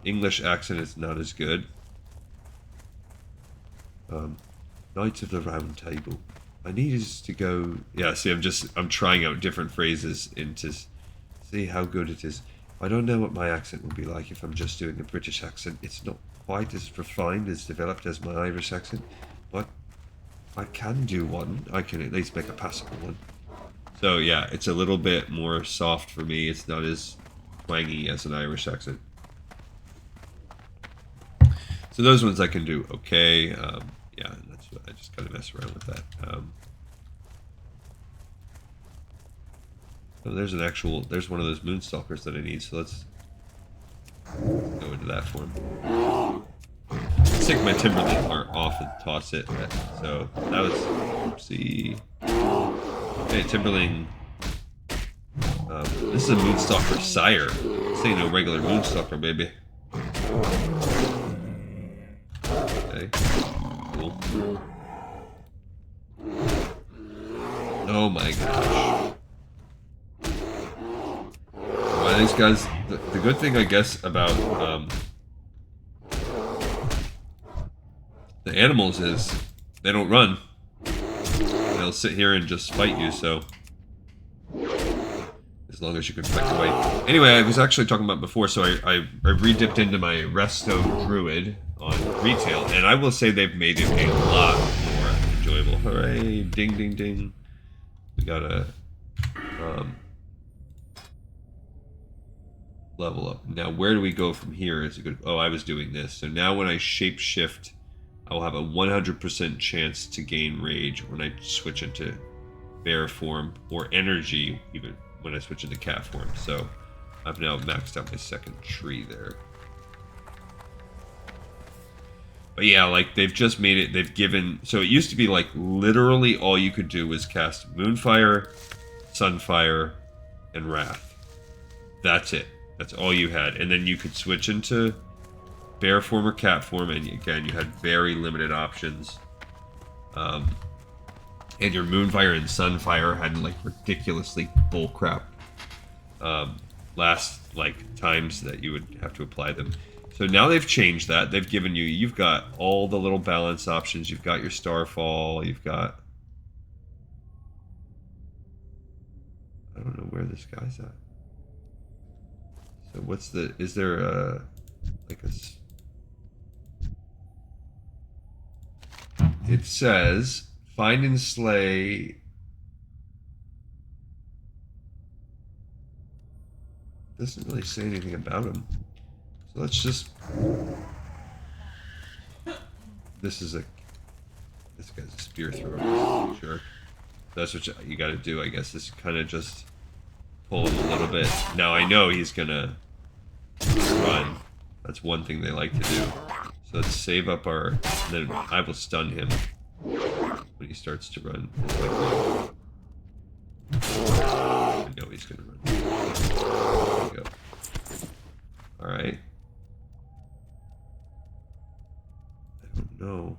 English accent is not as good. Knights of the Round Table. I need us to go. Yeah, see, I'm trying out different phrases to see how good it is. I don't know what my accent would be like if I'm just doing a British accent. It's not quite as refined, as developed as my Irish accent, but I can do one. I can at least make a passable one. So yeah, it's a little bit more soft for me. It's not as twangy as an Irish accent. So those ones I can do okay. Yeah, that's what I just kind of mess around with that. Oh, there's one of those Moonstalkers that I need, so let's go into that form. Let's take my Timberling part off and toss it. So that was, oopsie. Okay, Timberling. This is a Moonstalker Sire. This ain't no regular Moonstalker, baby. Okay. Cool. Oh my gosh. Why these guys... The good thing, I guess, about the animals is they don't run. They'll sit here and just fight you, so... As long as you can fight your way. Anyway, I was actually talking about before, so I re-dipped into my Resto Druid on retail, and I will say they've made it a lot more enjoyable. Hooray! Ding, ding, ding. We got a level up. Now, where do we go from here? Is it good? Oh, I was doing this. So now when I shape shift, I will have a 100% chance to gain rage when I switch into bear form, or energy even when I switch into cat form. So I've now maxed out my second tree there. But yeah, like they've just made it, they've given, so it used to be like literally all you could do was cast Moonfire, Sunfire, and Wrath. That's it. That's all you had. And then you could switch into bear form or cat form, and again, you had very limited options. And your Moonfire and Sunfire had like ridiculously bullcrap last like times that you would have to apply them. So now they've changed that. They've given you've got all the little balance options. You've got your Starfall. You've got, I don't know where this guy's at. So what's the, is there a, like a, it says, find and slay. Doesn't really say anything about him. So let's just. This guy's a spear thrower. Sure. That's what you got to do, I guess, is kind of just pull him a little bit. Now I know he's gonna run. That's one thing they like to do. So let's save up our... And then I will stun him when he starts to run. I know he's gonna run. There we go. Alright. I don't know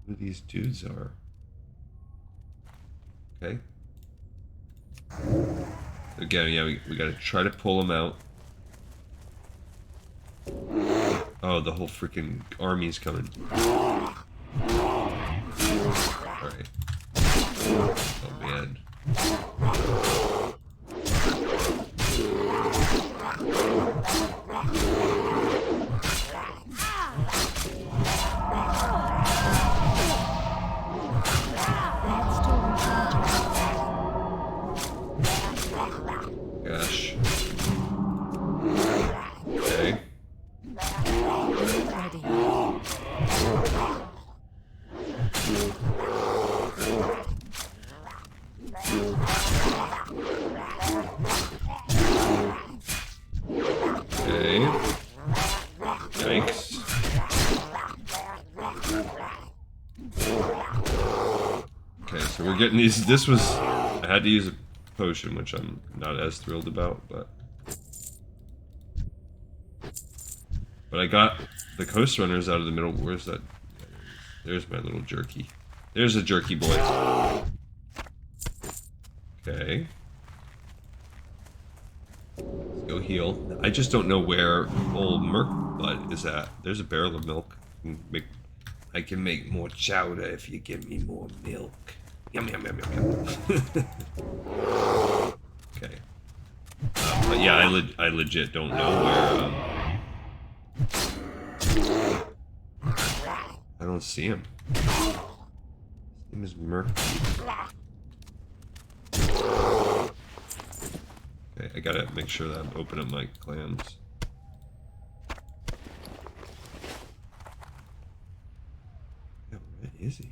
who these dudes are. Okay. Again, yeah, we gotta try to pull them out. Oh, the whole freaking army's coming. Alright. Oh, man. Gosh. Okay. Okay. Yikes. Okay, so we're getting these. This was... I had to use a potion, which I'm not as thrilled about, but I got the coast runners out of the middle. Where's that? There's my little jerky. There's a jerky boy. Okay. Let's go heal. I just don't know where old Merc Blood is at. There's a barrel of milk. I can make more chowder if you give me more milk. Yum, yum, yum, yum, yum. Okay. But yeah, I legit don't know where, I don't see him. His name is Merc. Okay, I gotta make sure that I'm opening up my clams. Yeah, where is he?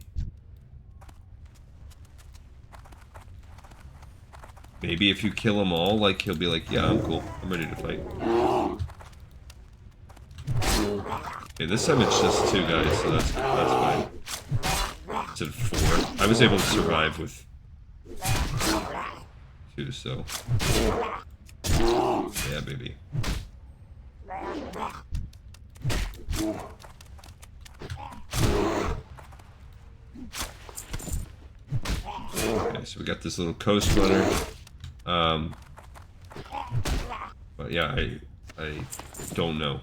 Maybe if you kill them all, like, he'll be like, yeah, I'm cool. I'm ready to fight. Okay, this time it's just 2 guys, so that's fine. It's at 4. I was able to survive with 2, so... Yeah, baby. Okay, so we got this little coast runner. But yeah, I don't know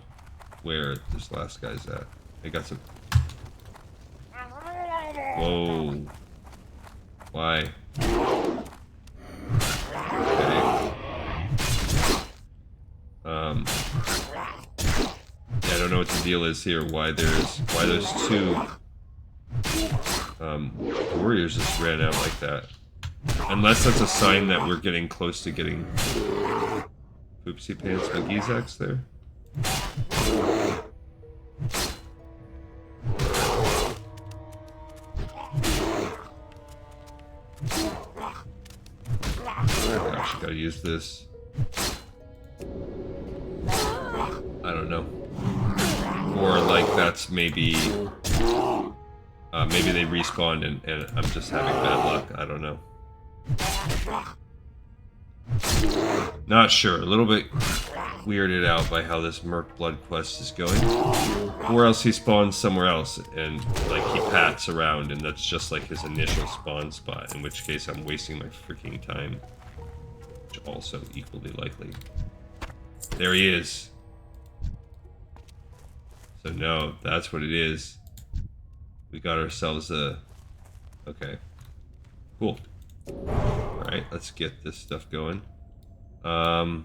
where this last guy's at. I got some... Whoa. Why? Okay. Yeah, I don't know what the deal is here. Why there's 2 warriors just ran out like that. Unless that's a sign that we're getting close to getting Poopsie Pants McGeezax there. Oh gosh, I gotta use this. I don't know. Or like that's maybe maybe they respawned and I'm just having bad luck. I don't know. Not sure. A little bit weirded out by how this Merc Blood quest is going. Or else he spawns somewhere else and like he pats around and that's just like his initial spawn spot, in which case I'm wasting my freaking time. Which also equally likely. There he is. So no, that's what it is. We got ourselves a... Okay. Cool. Alright, let's get this stuff going. Okay,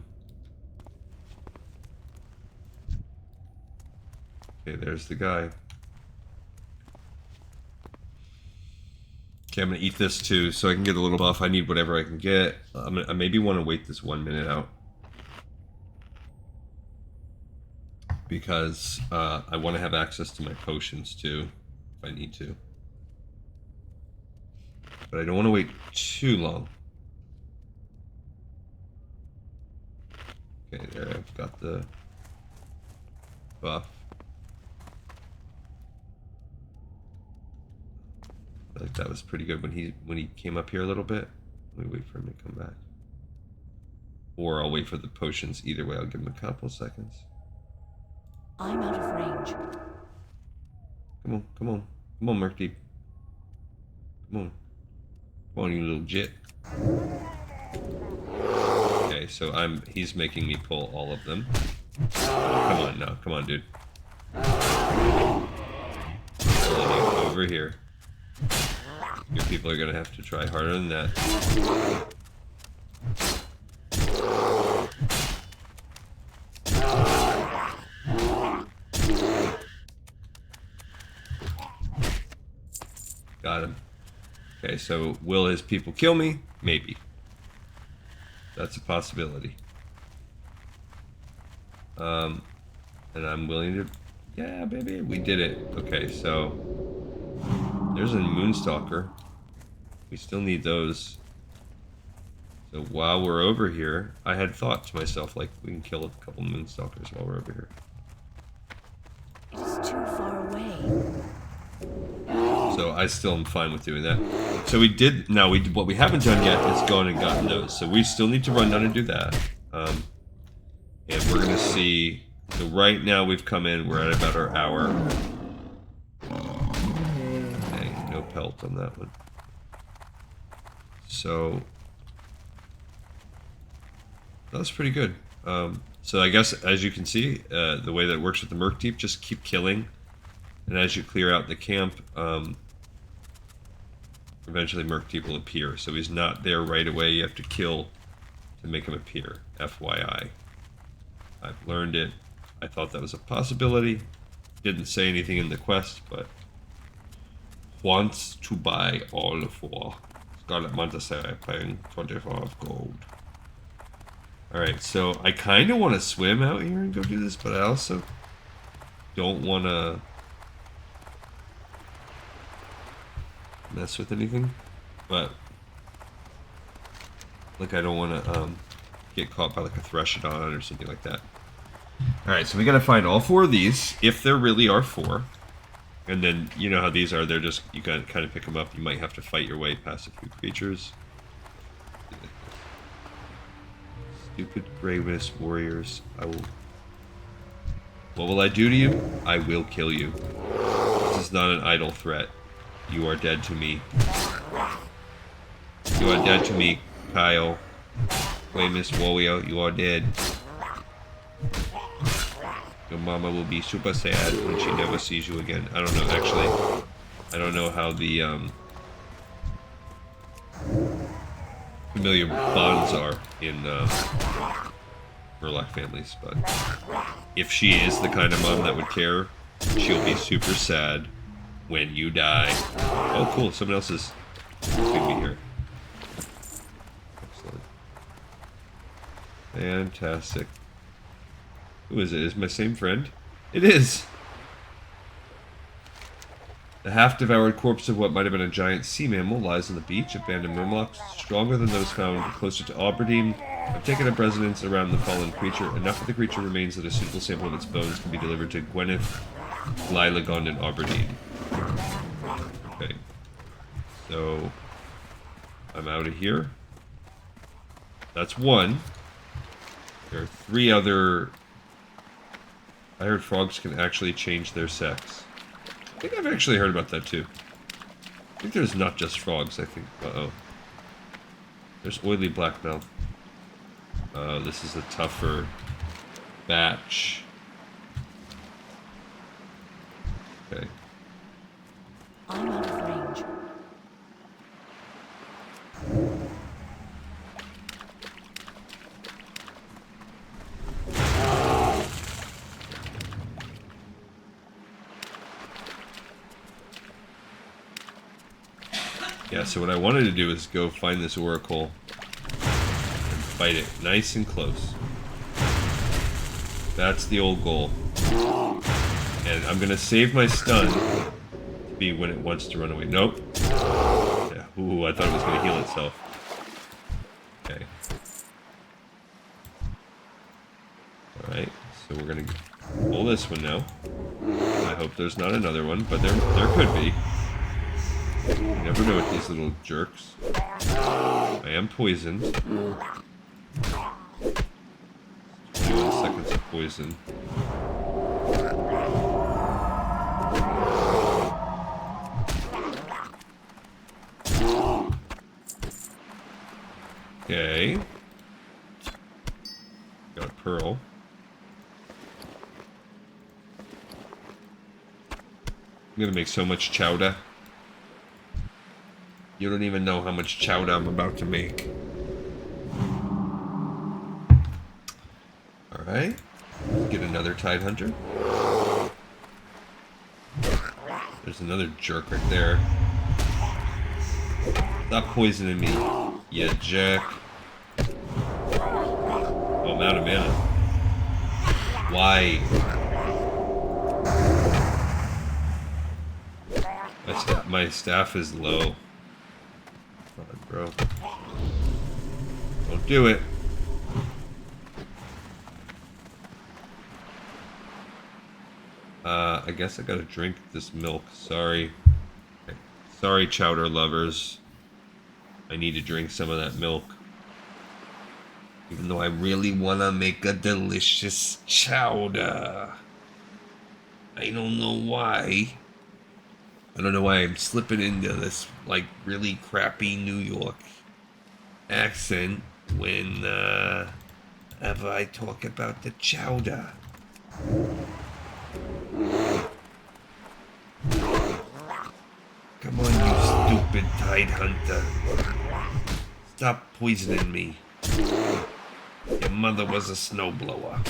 there's the guy. Okay, I'm gonna eat this too, so I can get a little buff. I need whatever I can get. I maybe want to wait this 1 minute out. Because I want to have access to my potions too, if I need to. but I don't want to wait too long. Okay, there, I've got the buff. I feel like that was pretty good when he came up here a little bit. Let me wait for him to come back. Or I'll wait for the potions. Either way, I'll give him a couple seconds. I'm out of range. Come on, come on. Come on, Murky. Come on. Come on, you little jit. Okay, so he's making me pull all of them. Come on now, come on, dude. Over here. Your people are gonna have to try harder than that. Got him. Okay, so will his people kill me? Maybe. That's a possibility. And I'm willing to... Yeah, baby, we did it. Okay, so... There's a Moonstalker. We still need those. So while we're over here, I had thought to myself, like, we can kill a couple Moonstalkers while we're over here. It is too far away. So I still am fine with doing that. So we did... Now, what we haven't done yet is gone and gotten those. So we still need to run down and do that. And we're going to see... So right now we've come in, we're at about our hour. Okay, no pelt on that one. So... That was pretty good. So I guess, as you can see, the way that it works with the Merc Deep, just keep killing. And as you clear out the camp, eventually Merc Deep will appear. So he's not there right away. You have to kill to make him appear. FYI. I've learned it. I thought that was a possibility. Didn't say anything in the quest, but wants to buy all for Scarlet Mantisera, paying 25 gold. Alright, so I kind of want to swim out here and go do this, but I also don't want to mess with anything. But, like, I don't want to get caught by, like, a Threshodon or something like that. Alright, so we gotta find all 4 of these, if there really are 4. And then, you know how these are, they're just, you gotta kind of pick them up. You might have to fight your way past a few creatures. Stupid Grey Wisp warriors. What will I do to you? I will kill you. This is not an idle threat. You are dead to me. You are dead to me, Kyle. Grey Wisp warrior, you are dead. Your mama will be super sad when she never sees you again. I don't know, actually. I don't know how the familiar bonds are in Murloc families, but if she is the kind of mom that would care, she'll be super sad when you die. Oh, cool! Someone else is gonna be here. Excellent. Fantastic. Who is it? Is it my same friend? It is! The half-devoured corpse of what might have been a giant sea mammal lies on the beach. Abandoned murlocs, stronger than those found closer to Aberdeen, have taken up residence around the fallen creature. Enough of the creature remains that a suitable sample of its bones can be delivered to Gwyneth Lylagond in Aberdeen. Okay. So, I'm out of here. That's one. There are 3 other... I heard frogs can actually change their sex. I think I've actually heard about that too. I think there's not just frogs, I think. Uh-oh. There's oily blackmouth. This is a tougher batch. Okay. I'm out of range. Yeah, so what I wanted to do is go find this oracle and fight it nice and close. That's the old goal. And I'm gonna save my stun to be when it wants to run away. Nope. Yeah, Ooh, I thought it was going to heal itself. Okay. Alright, so we're going to pull this one now. I hope there's not another one, but there could be. You never know with these little jerks. I am poisoned. 21 seconds of poison. Okay. Got a pearl. I'm gonna make so much chowder. You don't even know how much chowder I'm about to make. Alright. Get another Tide Hunter. There's another jerk right there. Stop poisoning me, you jerk. Oh, I'm out of mana. Why? My staff is low. Come on, bro. Don't do it. I guess I gotta drink this milk. Sorry. Okay. Sorry, chowder lovers. I need to drink some of that milk. Even though I really wanna make a delicious chowder. I don't know why. I don't know why I'm slipping into this, like, really crappy New York accent whenever I talk about the chowder. Come on, you stupid Tide Hunter. Stop poisoning me. Your mother was a snowblower.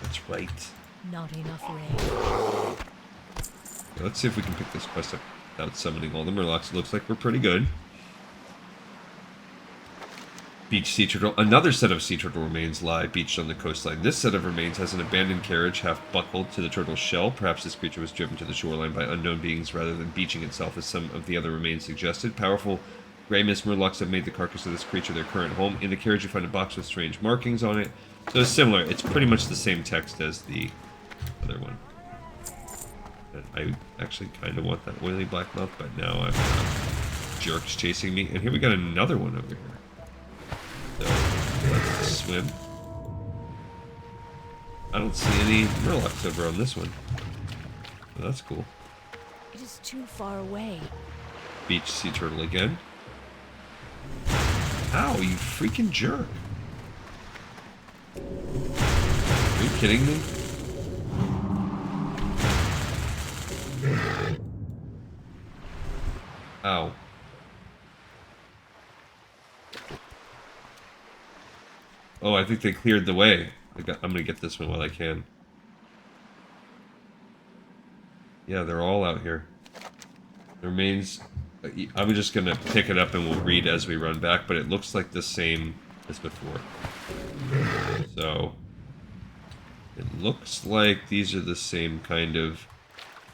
That's right. Not enough range. Let's see if we can pick this quest up without summoning all the Murlocs. Looks like we're pretty good. Beach sea turtle. Another set of sea turtle remains lie beached on the coastline. This set of remains has an abandoned carriage half buckled to the turtle's shell. Perhaps this creature was driven to the shoreline by unknown beings rather than beaching itself as some of the other remains suggested. Powerful gray mist Murlocs have made the carcass of this creature their current home. In the carriage you find a box with strange markings on it. So it's similar. It's pretty much the same text as the other one. I actually kind of want that oily black mouth, but now I've got jerks chasing me. And here we got another one over here. So, let's swim. I don't see any Murlocs over on this one. Well, that's cool. It is too far away. Beach sea turtle again. Ow, you freaking jerk. Are you kidding me? Ow. Oh, I think they cleared the way. I'm gonna get this one while I can. Yeah, they're all out here. The remains... I'm just gonna pick it up and we'll read as we run back, but it looks like the same as before. So... it looks like these are the same kind of...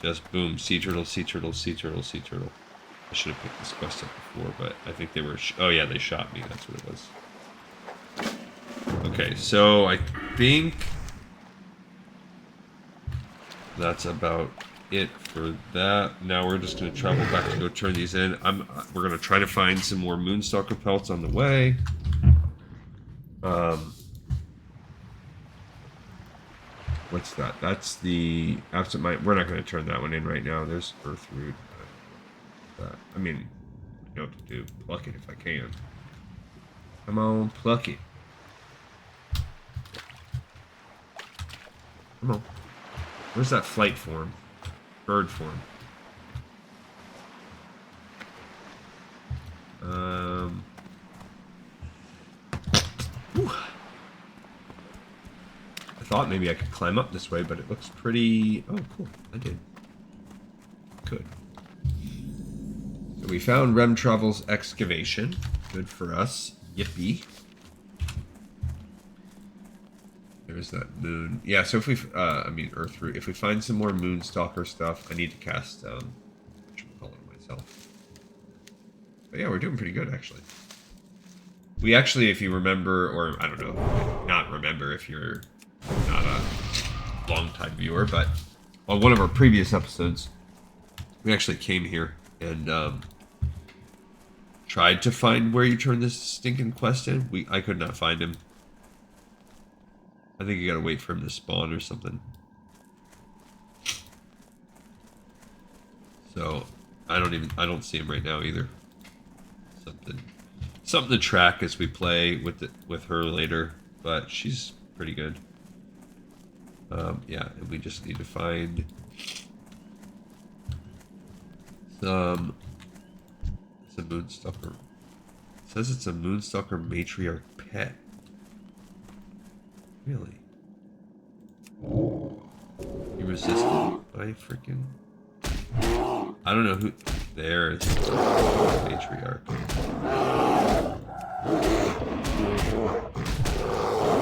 just boom, sea turtle, sea turtle, sea turtle, sea turtle. I should have picked this quest up before, but I think they were... oh yeah, they shot me, that's what it was. Okay, so I think that's about it for that. Now we're just going to travel back to go turn these in. We're going to try to find some more Moonstalker pelts on the way. What's that? That's the absent mind. We're not going to turn that one in right now. There's Earthroot. I mean, I know what to do. Pluck it if I can. Come on, pluck it. Come on. Where's that flight form? Bird form. Whew. I thought maybe I could climb up this way, but it looks pretty... oh, cool. I did. Good. So we found Rem Travel's excavation. Good for us. Yippee. There's that moon. Yeah, so if we, Earthroot. If we find some more Moonstalker stuff, I need to cast, whatchamacallit, health. But yeah, we're doing pretty good, actually. We actually, if you remember, or I don't know, not remember if you're not a long-time viewer, but on one of our previous episodes, we actually came here and tried to find where you turn this stinking quest in. I could not find him. I think you gotta wait for him to spawn or something. So I don't see him right now either. Something to track as we play with her later, but she's pretty good. Yeah, and we just need to find some. It's a Moonstalker. It says it's a Moonstalker matriarch pet. Really? You resisted by freaking. I don't know who. There's matriarch.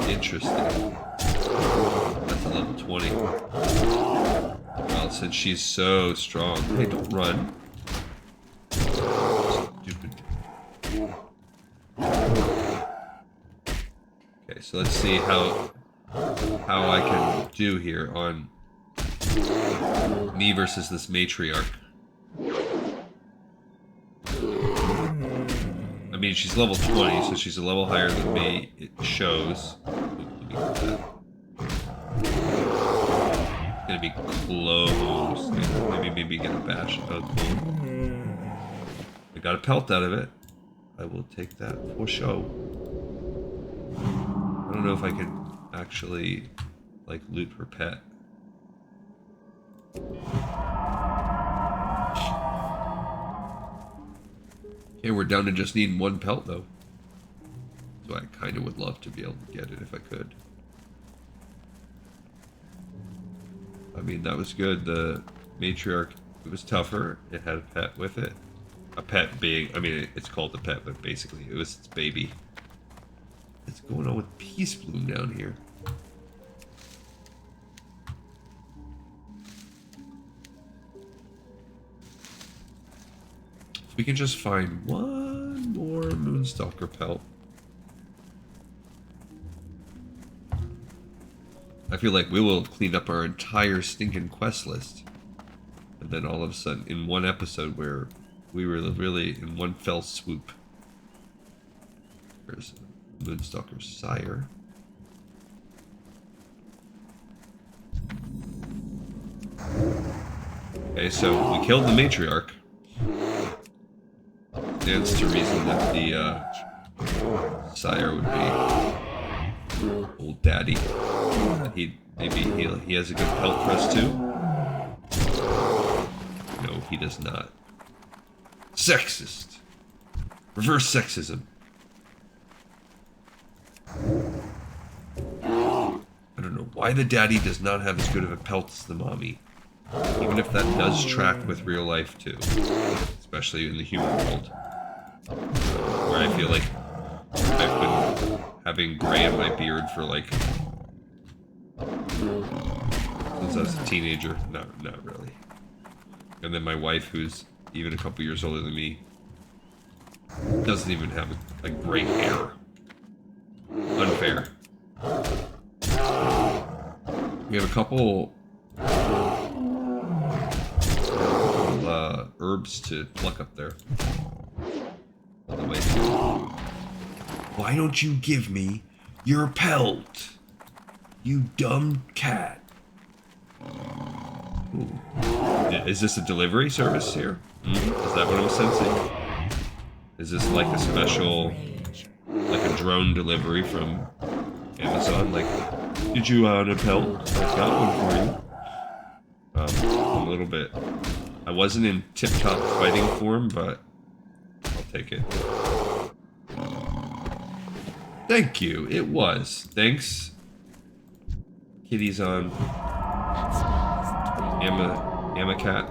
Interesting. That's a level 20. Well, since she's so strong. Hey, don't run. Stupid. Okay, so let's see how I can do here on me versus this matriarch. I mean, she's level 20, so she's a level higher than me. It shows. It's gonna be close. Maybe get a bash. Oh, cool. I got a pelt out of it. I will take that for show. I don't know if I can actually, like, loot her pet. Okay, we're down to just needing one pelt, though. So I kind of would love to be able to get it if I could. I mean, that was good. The matriarch, it was tougher. It had a pet with it. A pet being, I mean, it's called a pet, but basically it was its baby. What's going on with Peace Bloom down here? If we can just find one more Moonstalker pelt. I feel like we will clean up our entire stinking quest list. And then all of a sudden, in one episode where we were really in one fell swoop. There's Moonstalker's sire. Okay, so we killed the matriarch. Stands to reason that the sire would be old daddy. He has a good pelt for us too. No, he does not. Sexist. Reverse sexism. I don't know why the daddy does not have as good of a pelt as the mommy. Even if that does track with real life too. Especially in the human world. Where I feel like I've been having gray in my beard for like since I was a teenager. Not really. And then my wife, who's even a couple years older than me, doesn't even have a gray hair. Unfair. We have a couple herbs to pluck up there. All the way through. Why don't you give me your pelt? You dumb cat. Ooh. Is this a delivery service here? Is that what I'm sensing? Is this like a special, like a drone delivery from Amazon? Like, did you want a pelt? I've got one for you. I'm a little bit. I wasn't in tip-top fighting form, but I'll take it. Thank you. It was. Thanks. Kitty's on. Emma cat.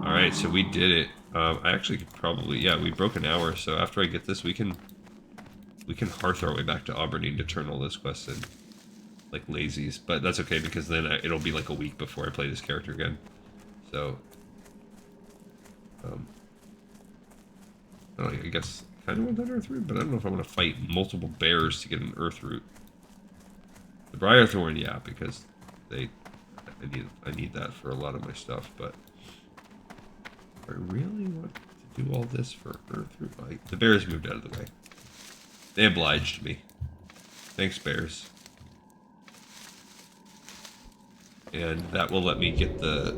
Alright, so we did it. I actually could probably, yeah, we broke an hour, so after I get this, we can hearth our way back to Aberdeen to turn all those quests in. Like lazies. But that's okay, because then it'll be like a week before I play this character again. So, Um, I guess I kind of want that earth root, but I don't know if I want to fight multiple bears to get an earth root. The Briarthorn, yeah, because I need that for a lot of my stuff, but I really want to do all this for earth root. The bears moved out of the way. They obliged me. Thanks, bears. And that will let me get the...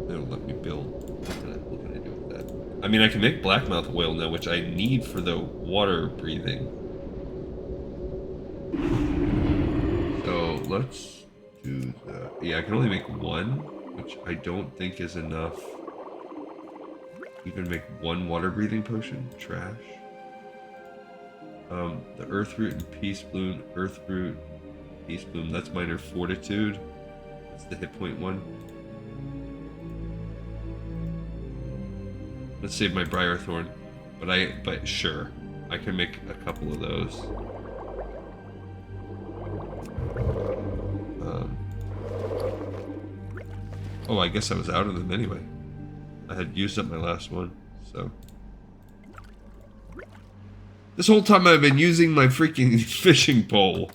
It'll let me build... What can I do with that? I mean, I can make blackmouth whale now, which I need for the water breathing. So, let's do that. Yeah, I can only make one, which I don't think is enough. Even make one water breathing potion? Trash. The earth root and peace bloom. Earth root, peace bloom. That's minor fortitude. That's the hit point one. Let's save my Briarthorn. But sure. I can make a couple of those. Oh, I guess I was out of them anyway. I had used up my last one, so. This whole time I've been using my freaking fishing pole.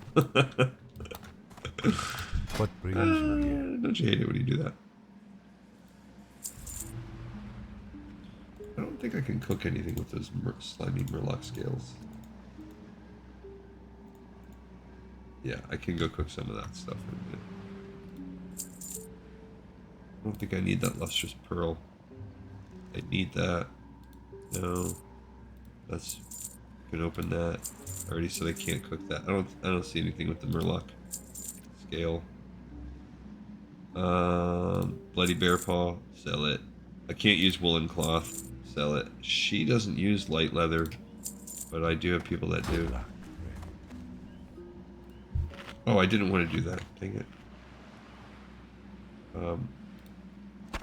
What brings you here? Don't you hate it when you do that? I don't think I can cook anything with those slimy murloc scales. Yeah, I can go cook some of that stuff in a minute. I don't think I need that lustrous pearl. I need that. No. That's... Can open that. I already said I can't cook that. I don't see anything with the murloc scale. Bloody bear paw, sell it. I can't use woolen cloth, sell it. She doesn't use light leather, but I do have people that do. Oh, I didn't want to do that. Dang it. That's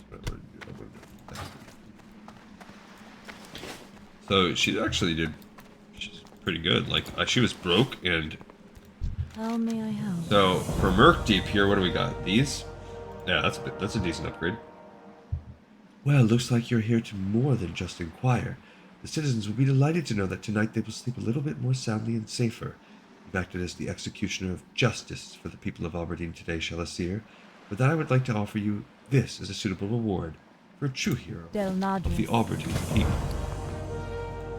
what I wanted to do. I wanted to do that. So she actually did. She's pretty good. Like she was broke, and How may I help? so for Merc Deep here, what do we got? These? Yeah, that's a decent upgrade. Well, looks like you're here to more than just inquire. The citizens will be delighted to know that tonight they will sleep a little bit more soundly and safer. You've acted as the executioner of justice for the people of Aberdeen today, Shalacir. For that I would like to offer you this as a suitable reward for a true hero of the Aberdeen people.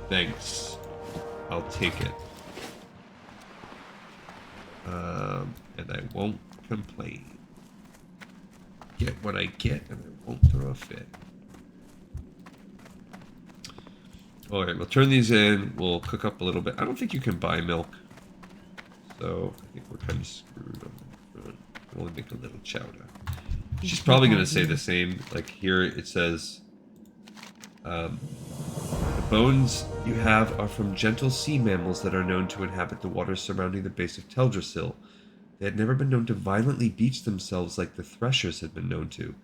Thanks. I'll take it. And I won't complain. Get what I get, and I won't throw a fit. Alright, we'll turn these in. We'll cook up a little bit. I don't think you can buy milk. So, I think we're kind of screwed on that front. We'll only make a little chowder. She's probably going to say the same. Like here it says, the bones you have are from gentle sea mammals that are known to inhabit the waters surrounding the base of Teldrassil. They had never been known to violently beach themselves like the threshers had been known to.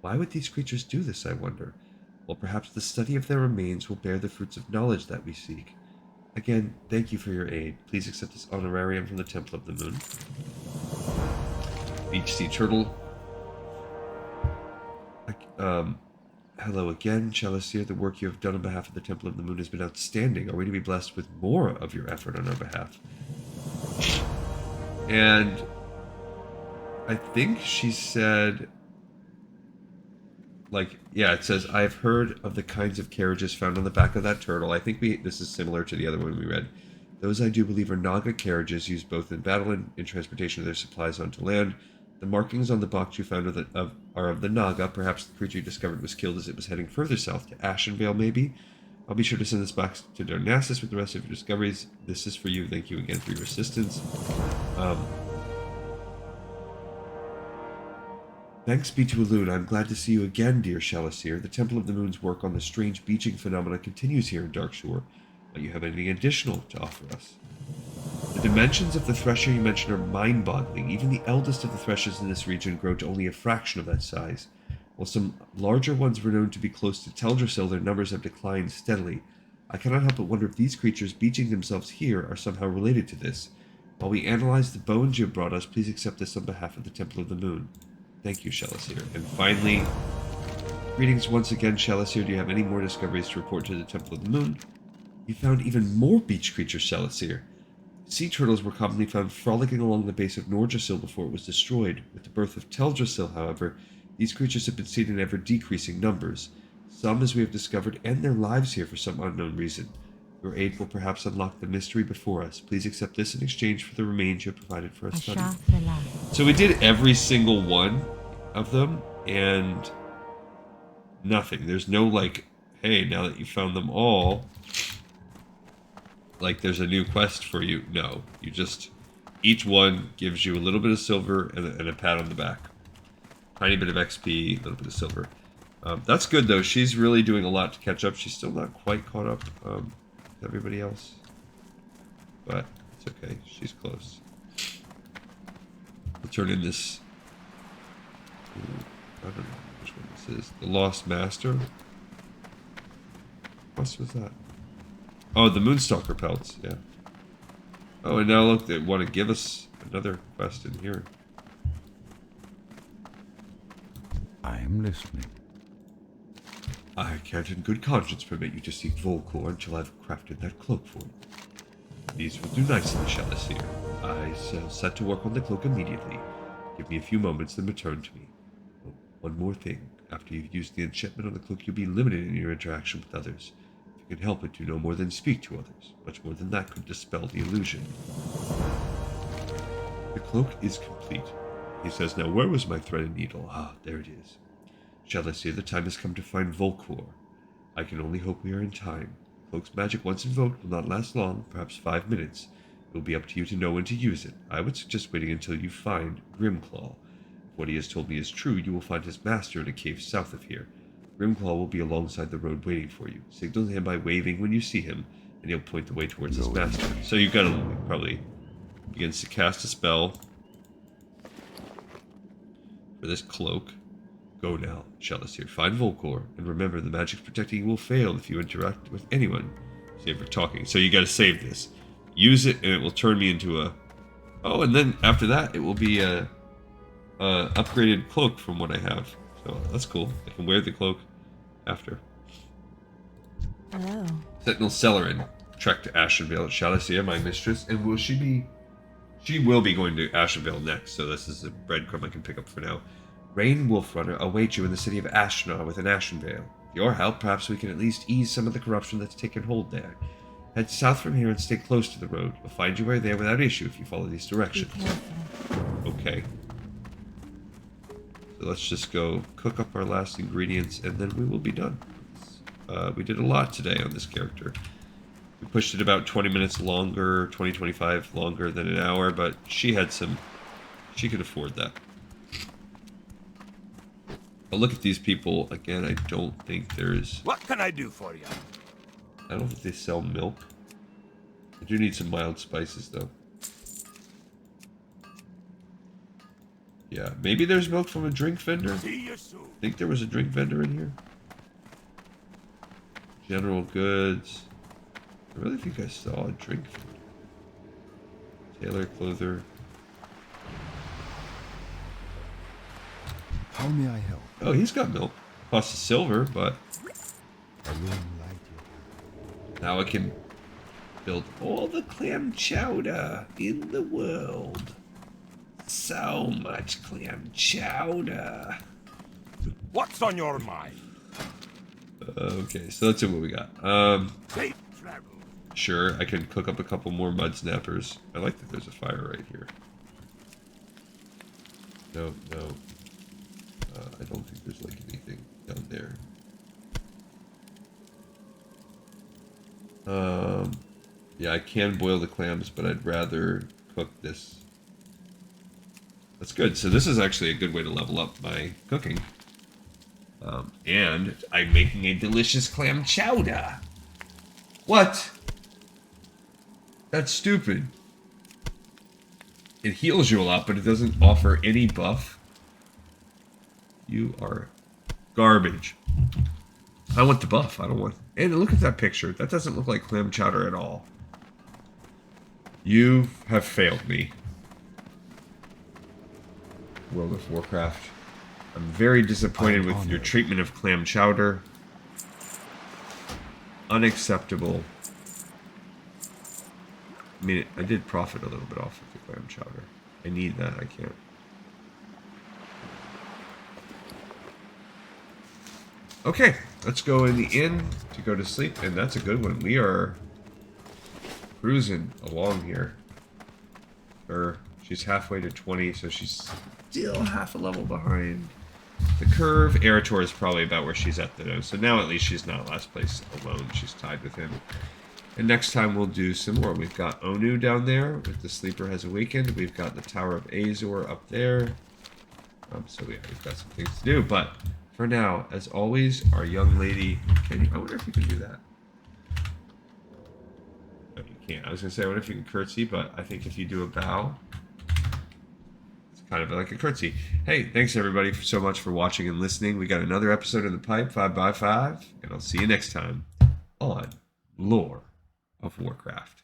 Why would these creatures do this, I wonder? Well, perhaps the study of their remains will bear the fruits of knowledge that we seek. Again, thank you for your aid. Please accept this honorarium from the Temple of the Moon. Beach sea turtle. Hello again, Shalacir. The work you have done on behalf of the Temple of the Moon has been outstanding. Are we to be blessed with more of your effort on our behalf? And I think she said, like, yeah, it says, I've heard of the kinds of carriages found on the back of that turtle. I think this is similar to the other one we read. Those I do believe are Naga carriages used both in battle and in transportation of their supplies onto land. The markings on the box you found are of the Naga. Perhaps the creature you discovered was killed as it was heading further south to Ashenvale, maybe. I'll be sure to send this box to Darnassus with the rest of your discoveries. This is for you. Thank you again for your assistance. Thanks be to Elune. I'm glad to see you again, dear Shalacir. The Temple of the Moon's work on the strange beaching phenomena continues here in Darkshore. Might you have anything additional to offer us? The dimensions of the thresher you mentioned are mind-boggling. Even the eldest of the threshers in this region grow to only a fraction of that size. While some larger ones were known to be close to Teldrassil, their numbers have declined steadily. I cannot help but wonder if these creatures beaching themselves here are somehow related to this. While we analyze the bones you have brought us, please accept this on behalf of the Temple of the Moon. Thank you, Shalacir. And finally, Greetings once again, Shalacir. Do you have any more discoveries to report to the Temple of the Moon? You found even more beach creatures, Shalacir. Sea turtles were commonly found frolicking along the base of Nordrassil before it was destroyed. With the birth of Teldrassil, however, these creatures have been seen in ever-decreasing numbers. Some, as we have discovered, end their lives here for some unknown reason. Your aid will perhaps unlock the mystery before us. Please accept this in exchange for the remains you have provided for us study. So we did every single one of them, and nothing. There's no, like, hey, now that you found them all, like, there's a new quest for you. No. You just, each one gives you a little bit of silver and a pat on the back. Tiny bit of XP, a little bit of silver. That's good, though. She's really doing a lot to catch up. She's still not quite caught up with everybody else. But it's okay. She's close. We'll turn in this... I don't know which one this is. The Lost Master? What was that? Oh, the Moonstalker pelts, yeah. Oh, and now look, they want to give us another quest in here. I am listening. I can't in good conscience permit you to seek Volcor until I've crafted that cloak for you. These will do nicely, Shalacir. I shall set to work on the cloak immediately. Give me a few moments, then return to me. Oh, one more thing. After you've used the enchantment on the cloak, you'll be limited in your interaction with others. If you can help it, do no more than speak to others. Much more than that could dispel the illusion. The cloak is complete. He says, now where was my thread and needle? Ah, there it is. Shalacir, the time has come to find Volcor. I can only hope we are in time. The cloak's magic, once invoked, will not last long, perhaps 5 minutes. It will be up to you to know when to use it. I would suggest waiting until you find Grimclaw. If what he has told me is true, you will find his master in a cave south of here. Grimclaw will be alongside the road waiting for you. Signal him by waving when you see him, and he'll point the way towards his master. So you've got to probably begins to cast a spell for this cloak. Go now, Shalacir. Find Volcor, and remember the magic protecting you will fail if you interact with anyone, save for talking. So you got to save this. Use it, and it will turn me into a... Oh, and then after that, it will be a upgraded cloak from what I have. So that's cool. I can wear the cloak after. Hello. Sentinel Celerin. Trek to Ashenvale. Shalacir, my mistress. And will she be... She will be going to Ashenvale next, so this is a breadcrumb I can pick up for now. Rain Wolfrunner awaits you in the city of Ashnar within Ashenvale. With your help, perhaps we can at least ease some of the corruption that's taken hold there. Head south from here and stay close to the road. We'll find your way there without issue if you follow these directions. Okay. So let's just go cook up our last ingredients, and then we will be done. We did a lot today on this character. We pushed it about 20 minutes longer, 25 longer than an hour, but she had some... She could afford that. But look at these people. Again, I don't think there's... What can I do for you? I don't think they sell milk. I do need some mild spices, though. Yeah, maybe there's milk from a drink vendor. See you soon. I think there was a drink vendor in here. General goods. I really think I saw a drink vendor. Tailor, clother. How may I help? Oh, he's got milk. Costs silver, but I will light you. now I can build all the clam chowder in the world. So much clam chowder. What's on your mind? Okay, so let's see what we got. Safe travel. Sure, I can cook up a couple more mud snappers. I like that there's a fire right here. No. I don't think there's like anything down there. Yeah, I can boil the clams, but I'd rather cook this. That's good. So this is actually a good way to level up my cooking. And I'm making a delicious clam chowder. What? That's stupid. It heals you a lot, but it doesn't offer any buff. You are garbage. I want the buff. I don't want... And look at that picture. That doesn't look like clam chowder at all. You have failed me. World of Warcraft. I'm very disappointed with your honored. treatment of clam chowder. Unacceptable. I mean, I did profit a little bit off of the clam chowder. I need that, I can't. Okay, let's go in the inn to go to sleep, and that's a good one. We are cruising along here. She's halfway to 20, so she's still half a level behind the curve. Erator is probably about where she's at though, so now at least she's not last place alone. She's tied with him. And next time we'll do some more. We've got Onu down there with the Sleeper Has Awakened. We've got the Tower of Azor up there. So yeah, we've got some things to do. But for now, as always, our young lady... I wonder if you can do that. No, you can't. I was going to say, I wonder if you can curtsy, but I think if you do a bow, it's kind of like a curtsy. Hey, thanks everybody so much for watching and listening. We got another episode in the pipe, 5x5, and I'll see you next time on Lore of Warcraft.